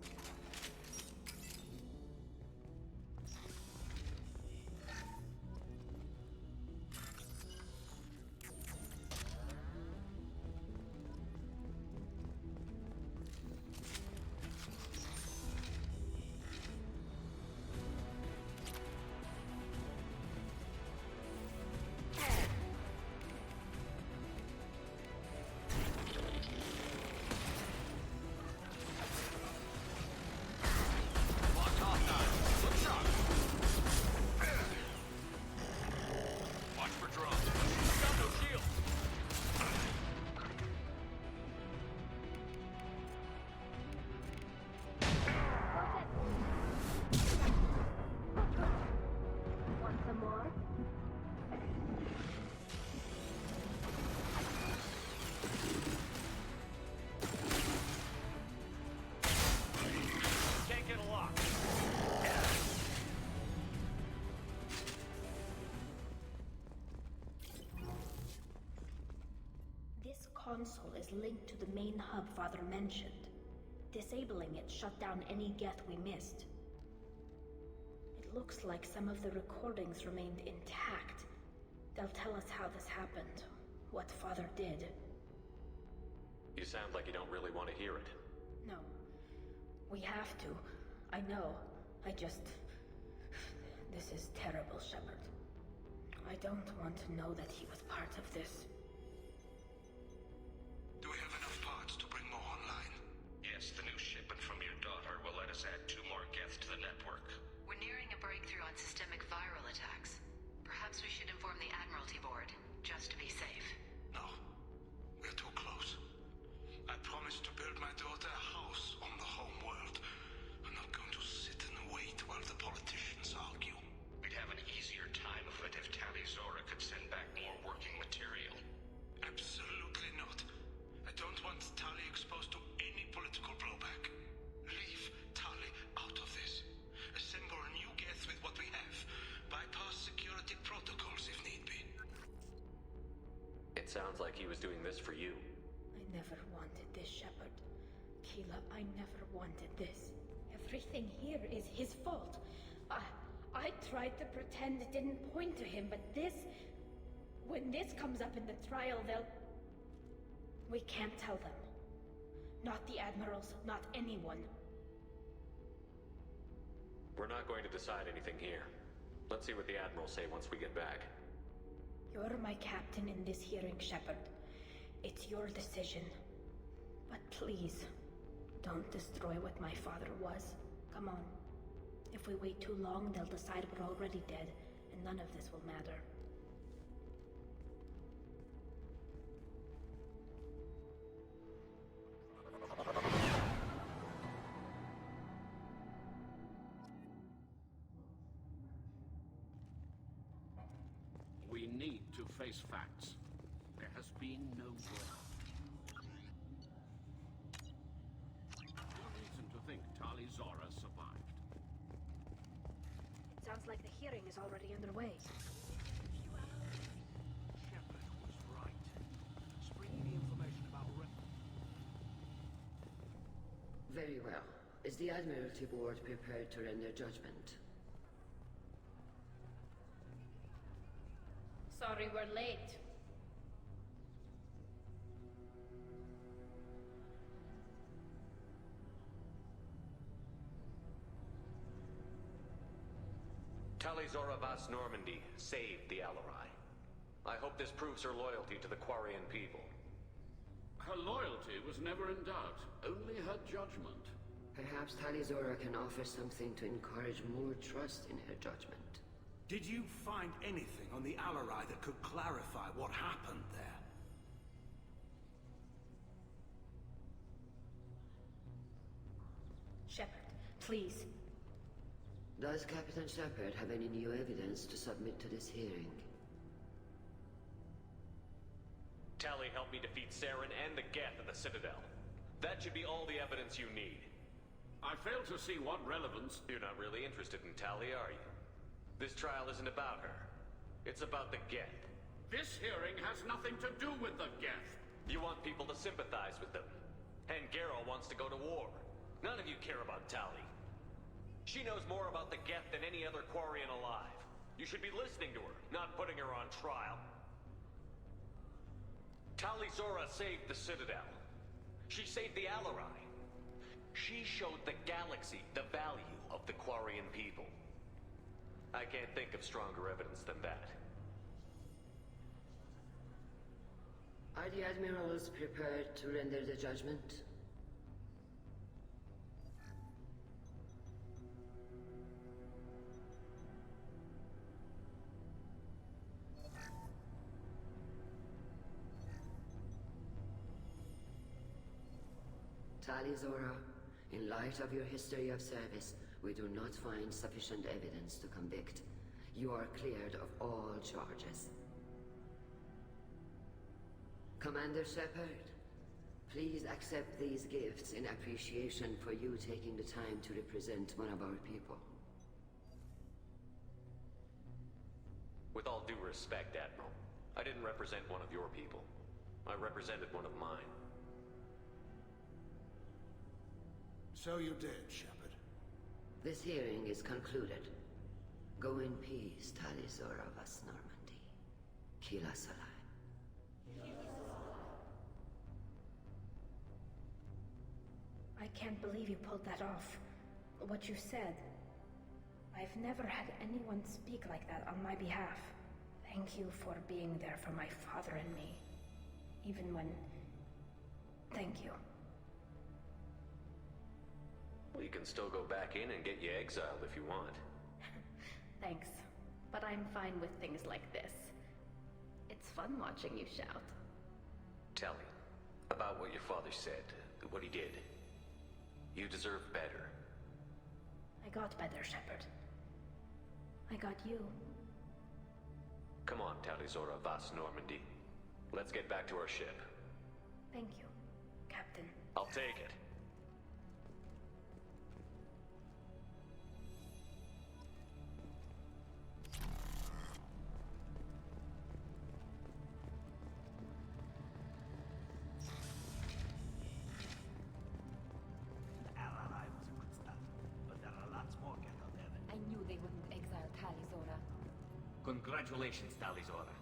Console is linked to the main hub Father mentioned. Disabling it shut down any Geth we missed. It looks like some of the recordings remained intact. They'll tell us how this happened, what Father did. You sound like you don't really want to hear it. No. We have to. I know. This is terrible, Shepard. I don't want to know that he was part of this. Do we have enough parts to bring more online? Yes, the new shipment from your daughter will let us add 2 more Geth to the network. We're nearing a breakthrough on systemic viral attacks. Perhaps we should inform the Admiralty Board, just to be safe. No. We're too close. I promised to build my daughter a house on the home world. I'm not going to sit and wait while the politicians argue. We'd have an easier time of it if Tali Zora could send back more working material. Absolutely not. I don't want Tali exposed to any political blowback. Leave Tali out of this. Assemble a new Geth with what we have. Bypass security protocols if need be. It sounds like he was doing this for you. I never wanted this, Shepard. Keela, I never wanted this. Everything here is his fault. I tried to pretend it didn't point to him, but this... When this comes up in the trial, they'll... We can't tell them. Not the Admirals, not anyone. We're not going to decide anything here. Let's see what the Admirals say once we get back. You're my captain in this hearing, Shepard. It's your decision. But please, don't destroy what my father was. Come on. If we wait too long, they'll decide we're already dead, and none of this will matter. We need to face facts. There has been no war. No reason to think Tali Zora survived. It sounds like the hearing is already underway. Shepard was right. Spring the information about Very well. Is the Admiralty Board prepared to render judgment? Sorry we're late. Tali Zora Vas Normandy saved the Alarai. I hope this proves her loyalty to the Quarian people. Her loyalty was never in doubt, only her judgment. Perhaps Tali Zora can offer something to encourage more trust in her judgment. Did you find anything on the Alarai that could clarify what happened there? Shepard, please. Does Captain Shepard have any new evidence to submit to this hearing? Tali helped me defeat Saren and the Geth at the Citadel. That should be all the evidence you need. I fail to see what relevance... You're not really interested in Tali, are you? This trial isn't about her. It's about the Geth. This hearing has nothing to do with the Geth. You want people to sympathize with them. And Geralt wants to go to war. None of you care about Tali. She knows more about the Geth than any other Quarian alive. You should be listening to her, not putting her on trial. Tali'Zorah saved the Citadel. She saved the Alarai. She showed the galaxy the value of the Quarian people. I can't think of stronger evidence than that. Are the Admirals prepared to render the judgment? Tali'Zorah, in light of your history of service, we do not find sufficient evidence to convict. You are cleared of all charges. Commander Shepard, please accept these gifts in appreciation for you taking the time to represent one of our people. With all due respect, Admiral, I didn't represent one of your people. I represented one of mine. So you did, Shepard. This hearing is concluded. Go in peace, Tali'Zorah vas Normandy. Kila Salai. I can't believe you pulled that off. What you said. I've never had anyone speak like that on my behalf. Thank you for being there for my father and me. Even when... Thank you. Well, you can still go back in and get you exiled if you want. Thanks, but I'm fine with things like this. It's fun watching you shout. Tell me, about what your father said, what he did. You deserve better. I got better, Shepard. I got you. Come on, Tali'Zorah vas Normandy. Let's get back to our ship. Thank you, Captain. I'll take it. Congratulations, Tali'Zorah.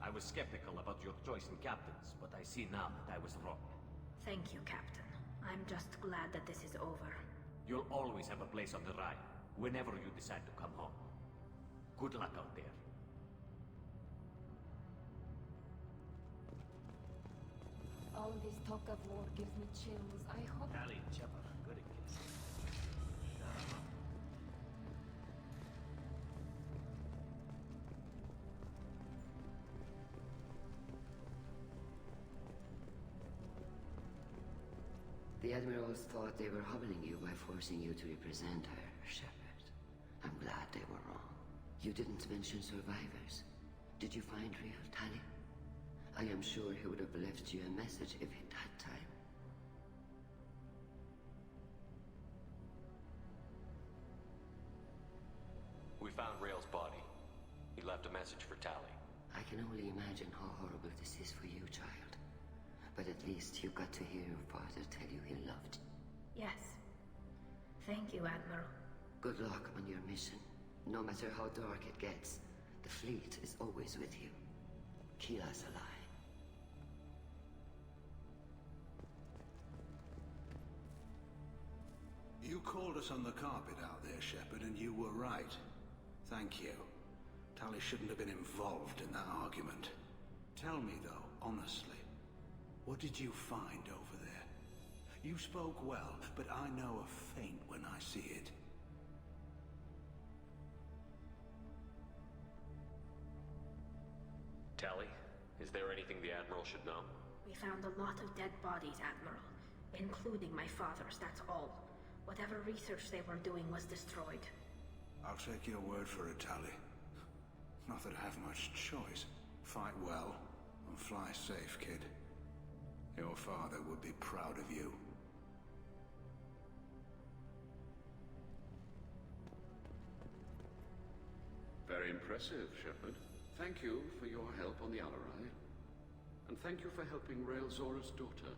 I was skeptical about your choice in captains, but I see now that I was wrong. Thank you, Captain. I'm just glad that this is over. You'll always have a place on the Rhine, whenever you decide to come home. Good luck out there. All this talk of war gives me chills. I hope... Tali, Shepard, good again. The Admirals thought they were humbling you by forcing you to represent her, Shepard. I'm glad they were wrong. You didn't mention survivors. Did you find real Tali? I am sure he would have left you a message if he'd had time. We found Rael's body. He left a message for Tali. I can only imagine how horrible this is for you, child. But at least you got to hear your father tell you he loved you. Yes. Thank you, Admiral. Good luck on your mission. No matter how dark it gets, the fleet is always with you. Kila Salai. You called us on the carpet out there, Shepard, and you were right. Thank you. Tali shouldn't have been involved in that argument. Tell me, though, honestly, what did you find over there? You spoke well, but I know a feint when I see it. Tali, is there anything the Admiral should know? We found a lot of dead bodies, Admiral. Including my father's, that's all. Whatever research they were doing was destroyed. I'll take your word for it, Tali. Not that I have much choice. Fight well, and fly safe, kid. Your father would be proud of you. Very impressive, Shepard. Thank you for your help on the Alarai. And thank you for helping Rael Zora's daughter.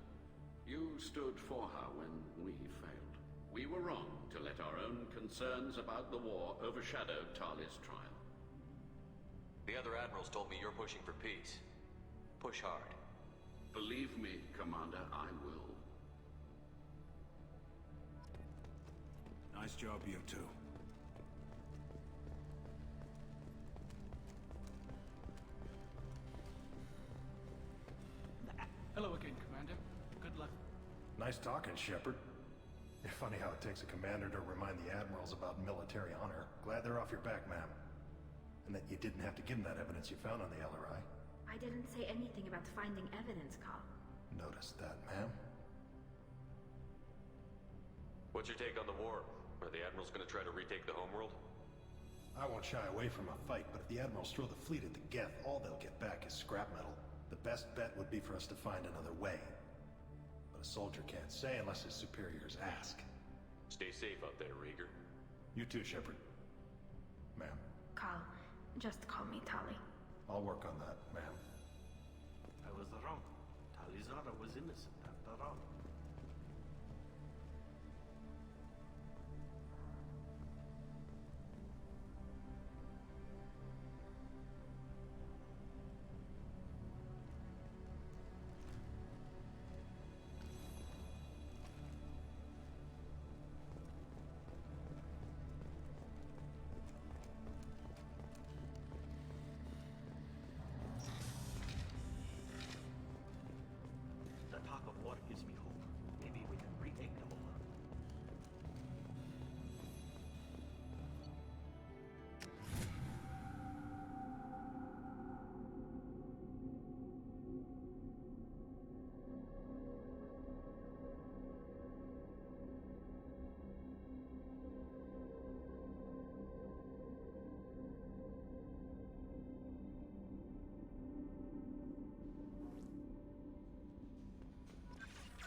You stood for her when we failed. We were wrong to let our own concerns about the war overshadow Tali's trial. The other admirals told me you're pushing for peace. Push hard. Believe me, Commander, I will. Nice job, you two. Hello again, Commander. Good luck. Nice talking, Shepard. Funny how it takes a commander to remind the admirals about military honor. Glad they're off your back, ma'am. And that you didn't have to give them that evidence you found on the Alarai. I didn't say anything about finding evidence, Carl. Noticed that, ma'am. What's your take on the war? Are the admirals gonna try to retake the homeworld? I won't shy away from a fight, but if the admirals throw the fleet at the Geth, all they'll get back is scrap metal. The best bet would be for us to find another way. But a soldier can't say unless his superiors ask. Stay safe out there, Rieger. You too, Shepard. Ma'am. Carl, just call me Tali. I'll work on that, ma'am. I was wrong. Talizora was innocent after all. The talk of war gives me hope. Maybe we can retake the war.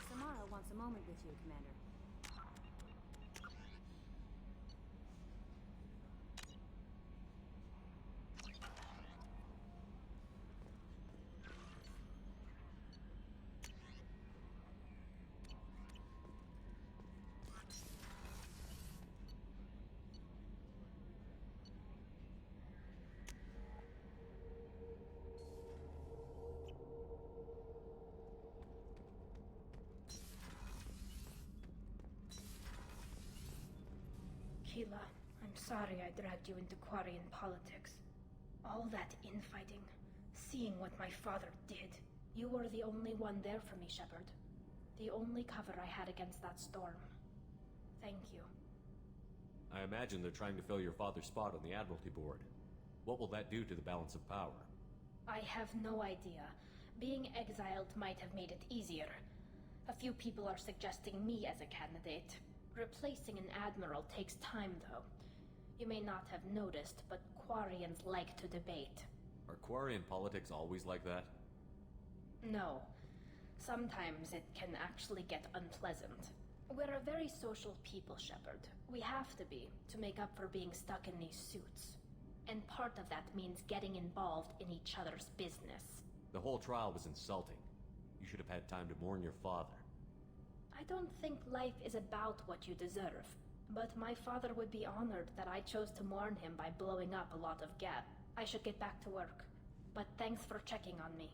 Samara wants a moment with you, Commander. Keela, I'm sorry I dragged you into Quarian politics. All that infighting, seeing what my father did. You were the only one there for me, Shepard. The only cover I had against that storm. Thank you. I imagine they're trying to fill your father's spot on the Admiralty Board. What will that do to the balance of power? I have no idea. Being exiled might have made it easier. A few people are suggesting me as a candidate. Replacing an admiral takes time, though. You may not have noticed, but Quarians like to debate. Are Quarian politics always like that? No. Sometimes it can actually get unpleasant. We're a very social people, Shepard. We have to be, to make up for being stuck in these suits. And part of that means getting involved in each other's business. The whole trial was insulting. You should have had time to mourn your father. I don't think life is about what you deserve, but my father would be honored that I chose to mourn him by blowing up a lot of Geth. I should get back to work, but thanks for checking on me.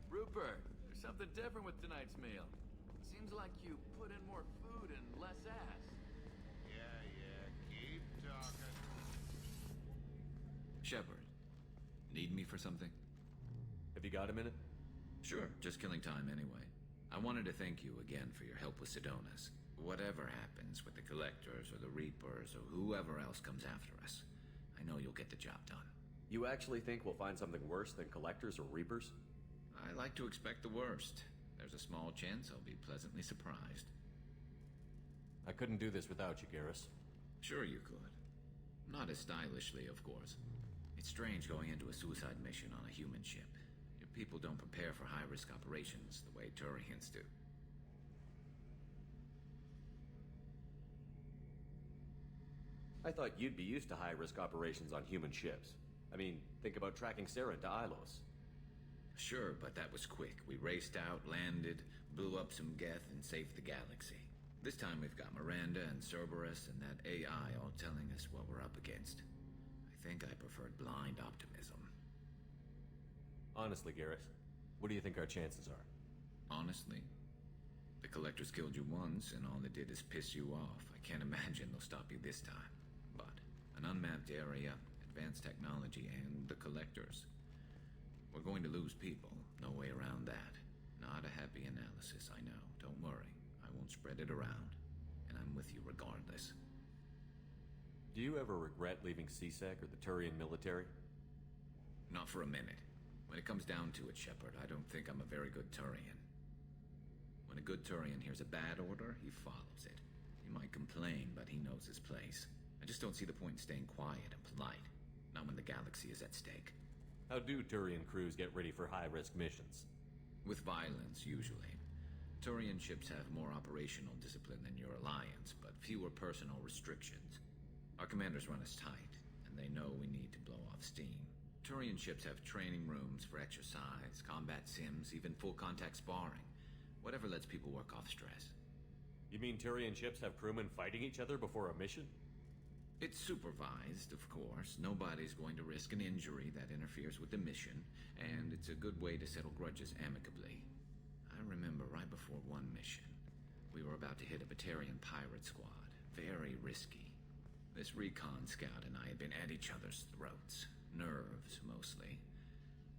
Rupert, there's something different with tonight's meal. Seems like you put in more food and less ass. Yeah, keep talking. Shepard, need me for something? Have you got a minute? Sure, just killing time anyway. I wanted to thank you again for your help with Sidonis. Whatever happens with the Collectors or the Reapers or whoever else comes after us, I know you'll get the job done. You actually think we'll find something worse than Collectors or Reapers? I like to expect the worst. There's a small chance I'll be pleasantly surprised. I couldn't do this without you, Garrus. Sure you could. Not as stylishly, of course. It's strange going into a suicide mission on a human ship. Your people don't prepare for high-risk operations the way Turians do. I thought you'd be used to high-risk operations on human ships. I mean, think about tracking Sarah to Ilos. Sure, but that was quick. We raced out, landed, blew up some Geth, and saved the galaxy. This time we've got Miranda and Cerberus and that AI all telling us what we're up against. I think I preferred blind optimism. Honestly, Garrus, what do you think our chances are? Honestly? The Collectors killed you once, and all they did is piss you off. I can't imagine they'll stop you this time. But an unmapped area, advanced technology, and the Collectors. We're going to lose people. No way around that. Not a happy analysis, I know. Don't worry. I won't spread it around. And I'm with you regardless. Do you ever regret leaving CSEC or the Turian military? Not for a minute. When it comes down to it, Shepard, I don't think I'm a very good Turian. When a good Turian hears a bad order, he follows it. He might complain, but he knows his place. I just don't see the point in staying quiet and polite. Not when the galaxy is at stake. How do Turian crews get ready for high-risk missions? With violence, usually. Turian ships have more operational discipline than your alliance, but fewer personal restrictions. Our commanders run us tight, and they know we need to blow off steam. Turian ships have training rooms for exercise, combat sims, even full-contact sparring. Whatever lets people work off stress. You mean Turian ships have crewmen fighting each other before a mission? It's supervised, of course. Nobody's going to risk an injury that interferes with the mission, and it's a good way to settle grudges amicably. I remember right before one mission, we were about to hit a Batarian pirate squad. Very risky. This recon scout and I had been at each other's throats. Nerves, mostly.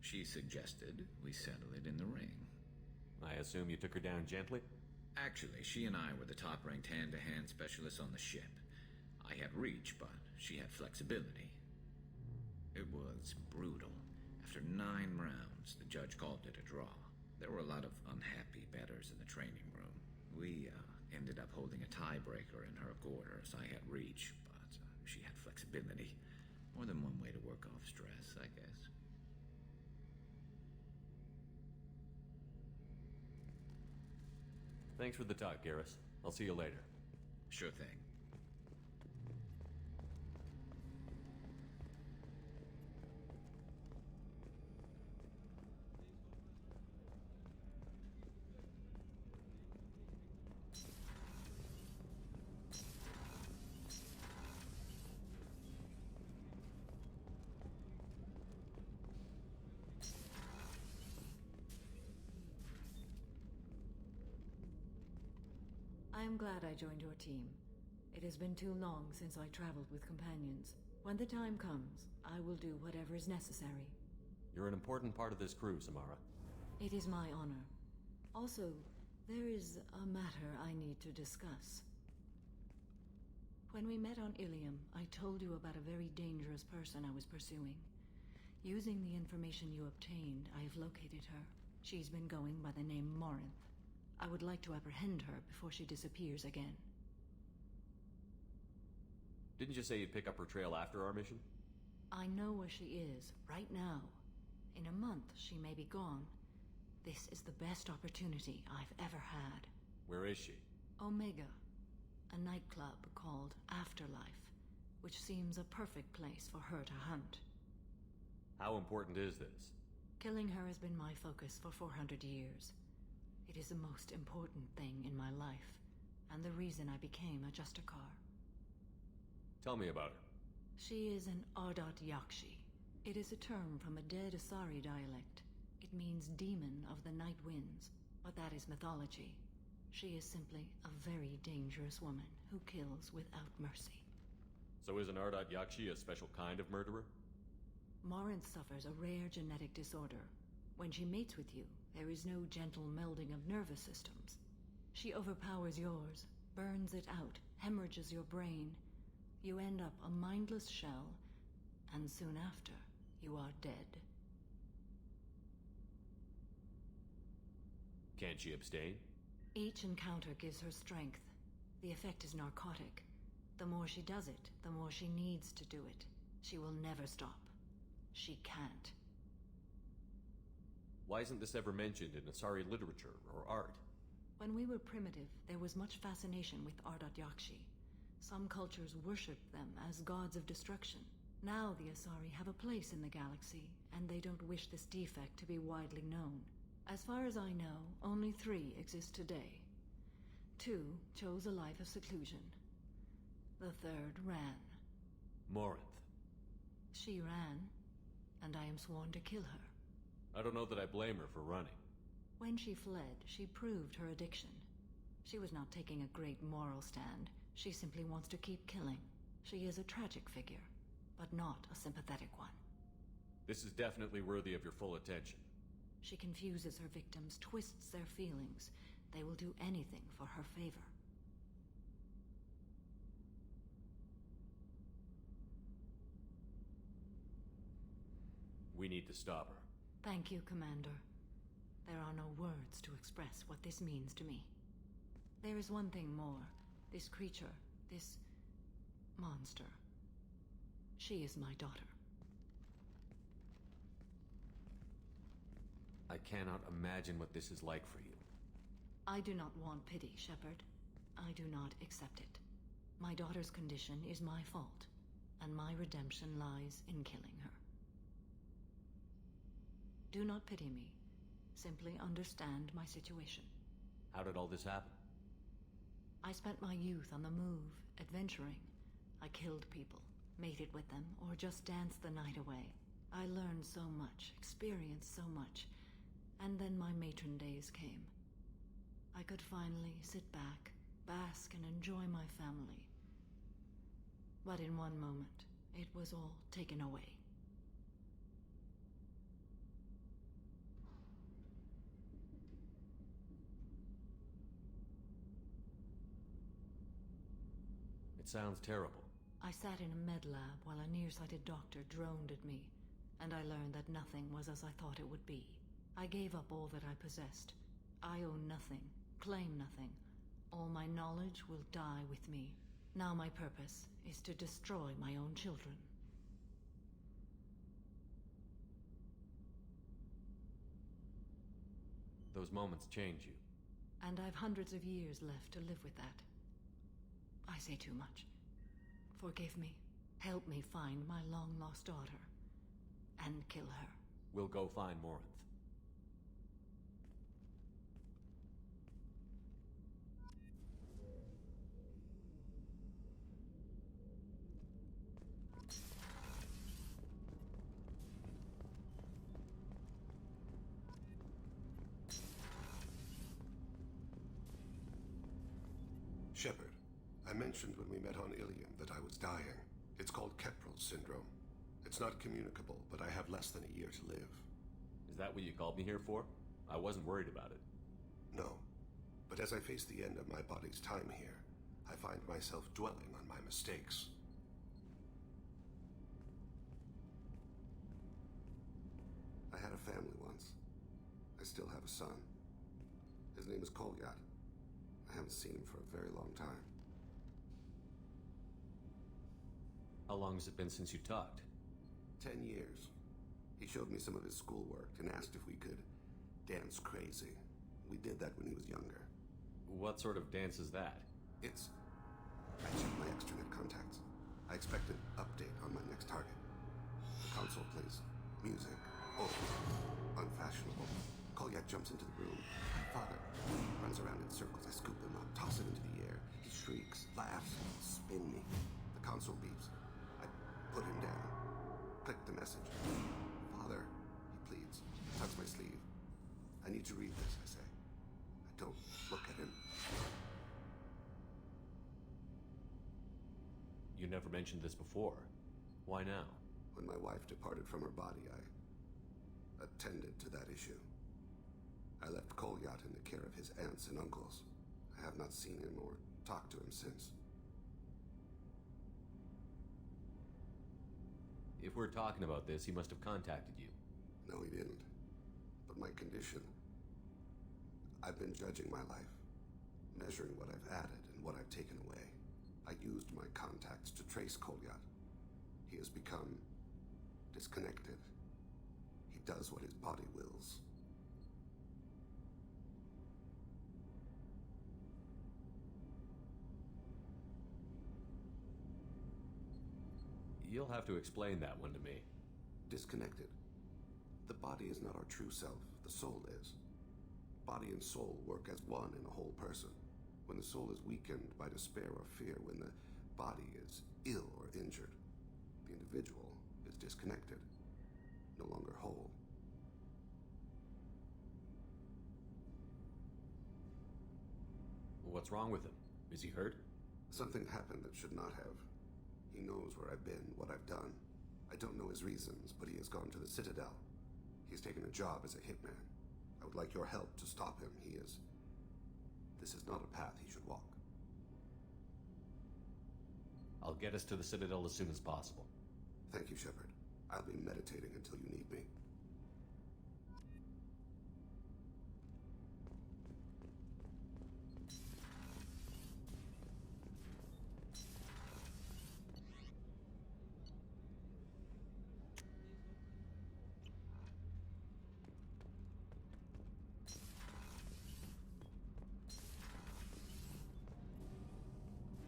She suggested we settle it in the ring. I assume you took her down gently? Actually, she and I were the top-ranked hand-to-hand specialists on the ship. I had reach, but she had flexibility. It was brutal. After 9 rounds, the judge called it a draw. There were a lot of unhappy bettors in the training room. We ended up holding a tiebreaker in her quarters. I had reach, but she had flexibility. More than one way to work off stress, I guess. Thanks for the talk, Garrus. I'll see you later. Sure thing. I am glad I joined your team. It has been too long since I traveled with companions. When the time comes, I will do whatever is necessary. You're an important part of this crew, Samara. It is my honor. Also, there is a matter I need to discuss. When we met on Ilium, I told you about a very dangerous person I was pursuing. Using the information you obtained, I have located her. She's been going by the name Morinth. I would like to apprehend her before she disappears again. Didn't you say you'd pick up her trail after our mission? I know where she is, right now. In a month, she may be gone. This is the best opportunity I've ever had. Where is she? Omega, a nightclub called Afterlife, which seems a perfect place for her to hunt. How important is this? Killing her has been my focus for 400 years. It is the most important thing in my life, and the reason I became a Justicar. Tell me about her. She is an Ardat Yakshi. It is a term from a dead Asari dialect. It means demon of the night winds, but that is mythology. She is simply a very dangerous woman who kills without mercy. So is an Ardat Yakshi a special kind of murderer? Morinth suffers a rare genetic disorder. When she mates with you, there is no gentle melding of nervous systems. She overpowers yours, burns it out, hemorrhages your brain. You end up a mindless shell, and soon after, you are dead. Can't she abstain? Each encounter gives her strength. The effect is narcotic. The more she does it, the more she needs to do it. She will never stop. She can't. Why isn't this ever mentioned in Asari literature or art? When we were primitive, there was much fascination with Ardat Yakshi. Some cultures worshipped them as gods of destruction. Now the Asari have a place in the galaxy, and they don't wish this defect to be widely known. As far as I know, only 3 exist today. 2 chose a life of seclusion. The 3rd ran. Morinth. She ran, and I am sworn to kill her. I don't know that I blame her for running. When she fled, she proved her addiction. She was not taking a great moral stand. She simply wants to keep killing. She is a tragic figure, but not a sympathetic one. This is definitely worthy of your full attention. She confuses her victims, twists their feelings. They will do anything for her favor. We need to stop her. Thank you, Commander. There are no words to express what this means to me. There is one thing more. This creature, this monster. She is my daughter. I cannot imagine what this is like for you. I do not want pity, Shepard. I do not accept it. My daughter's condition is my fault, and my redemption lies in killing her. Do not pity me. Simply understand my situation. How did all this happen? I spent my youth on the move, adventuring. I killed people, mated with them, or just danced the night away. I learned so much, experienced so much, and then my matron days came. I could finally sit back, bask and enjoy my family. But in one moment, it was all taken away. It sounds terrible. I sat in a med lab while a nearsighted doctor droned at me, and I learned that nothing was as I thought it would be. I gave up all that I possessed. I own nothing, claim nothing. All my knowledge will die with me. Now my purpose is to destroy my own children. Those moments change you. And I've hundreds of years left to live with that. I say too much. Forgive me. Help me find my long-lost daughter. And kill her. We'll go find Morinth. Shepard, I mentioned when we met on Ilium that I was dying. It's called Kepral's syndrome. It's not communicable, but I have less than a year to live. Is that what you called me here for? I wasn't worried about it. No. But as I face the end of my body's time here, I find myself dwelling on my mistakes. I had a family once. I still have a son. His name is Kolyat. I haven't seen him for a very long time. How long has it been since you talked? 10 years. He showed me some of his schoolwork and asked if we could dance crazy. We did that when he was younger. What sort of dance is that? It's... I checked my extranet contacts. I expect an update on my next target. The console plays music. Old. Unfashionable. Kolyat jumps into the room. My father runs around in circles. I scoop him up, toss him into the air. He shrieks, laughs, spin me. The console beeps. I put him down. Click the message. Father, he pleads. Tugs my sleeve. I need to read this, I say. I don't look at him. You never mentioned this before. Why now? When my wife departed from her body, I attended to that issue. I left Kolyat in the care of his aunts and uncles. I have not seen him or talked to him since. If we're talking about this, he must have contacted you. No, he didn't. But my condition... I've been judging my life, measuring what I've added and what I've taken away. I used my contacts to trace Kolyat. He has become disconnected. He does what his body wills. You'll have to explain that one to me. Disconnected. The body is not our true self, the soul is. Body and soul work as one in a whole person. When the soul is weakened by despair or fear, when the body is ill or injured, the individual is disconnected, no longer whole. What's wrong with him? Is he hurt? Something happened that should not have. He knows where I've been, what I've done. I don't know his reasons, but he has gone to the Citadel. He's taken a job as a hitman. I would like your help to stop him. This is not a path he should walk. I'll get us to the Citadel as soon as possible. Thank you, Shepard. I'll be meditating until you need me.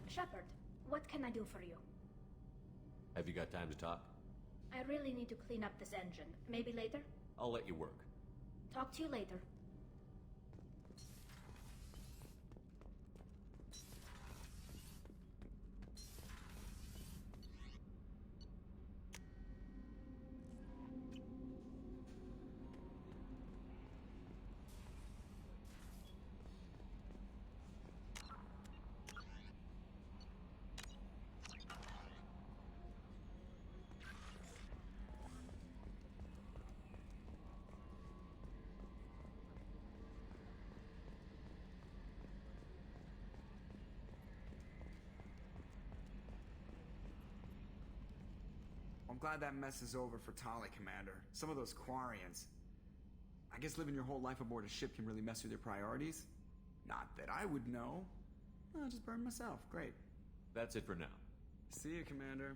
Shepard, what can I do for you? Have you got time to talk? I really need to clean up this engine. Maybe later? I'll let you work. Talk to you later. I'm glad that mess is over for Tali, Commander. Some of those Quarians. I guess living your whole life aboard a ship can really mess with your priorities. Not that I would know. I'll just burn myself. Great. That's it for now. See you, Commander.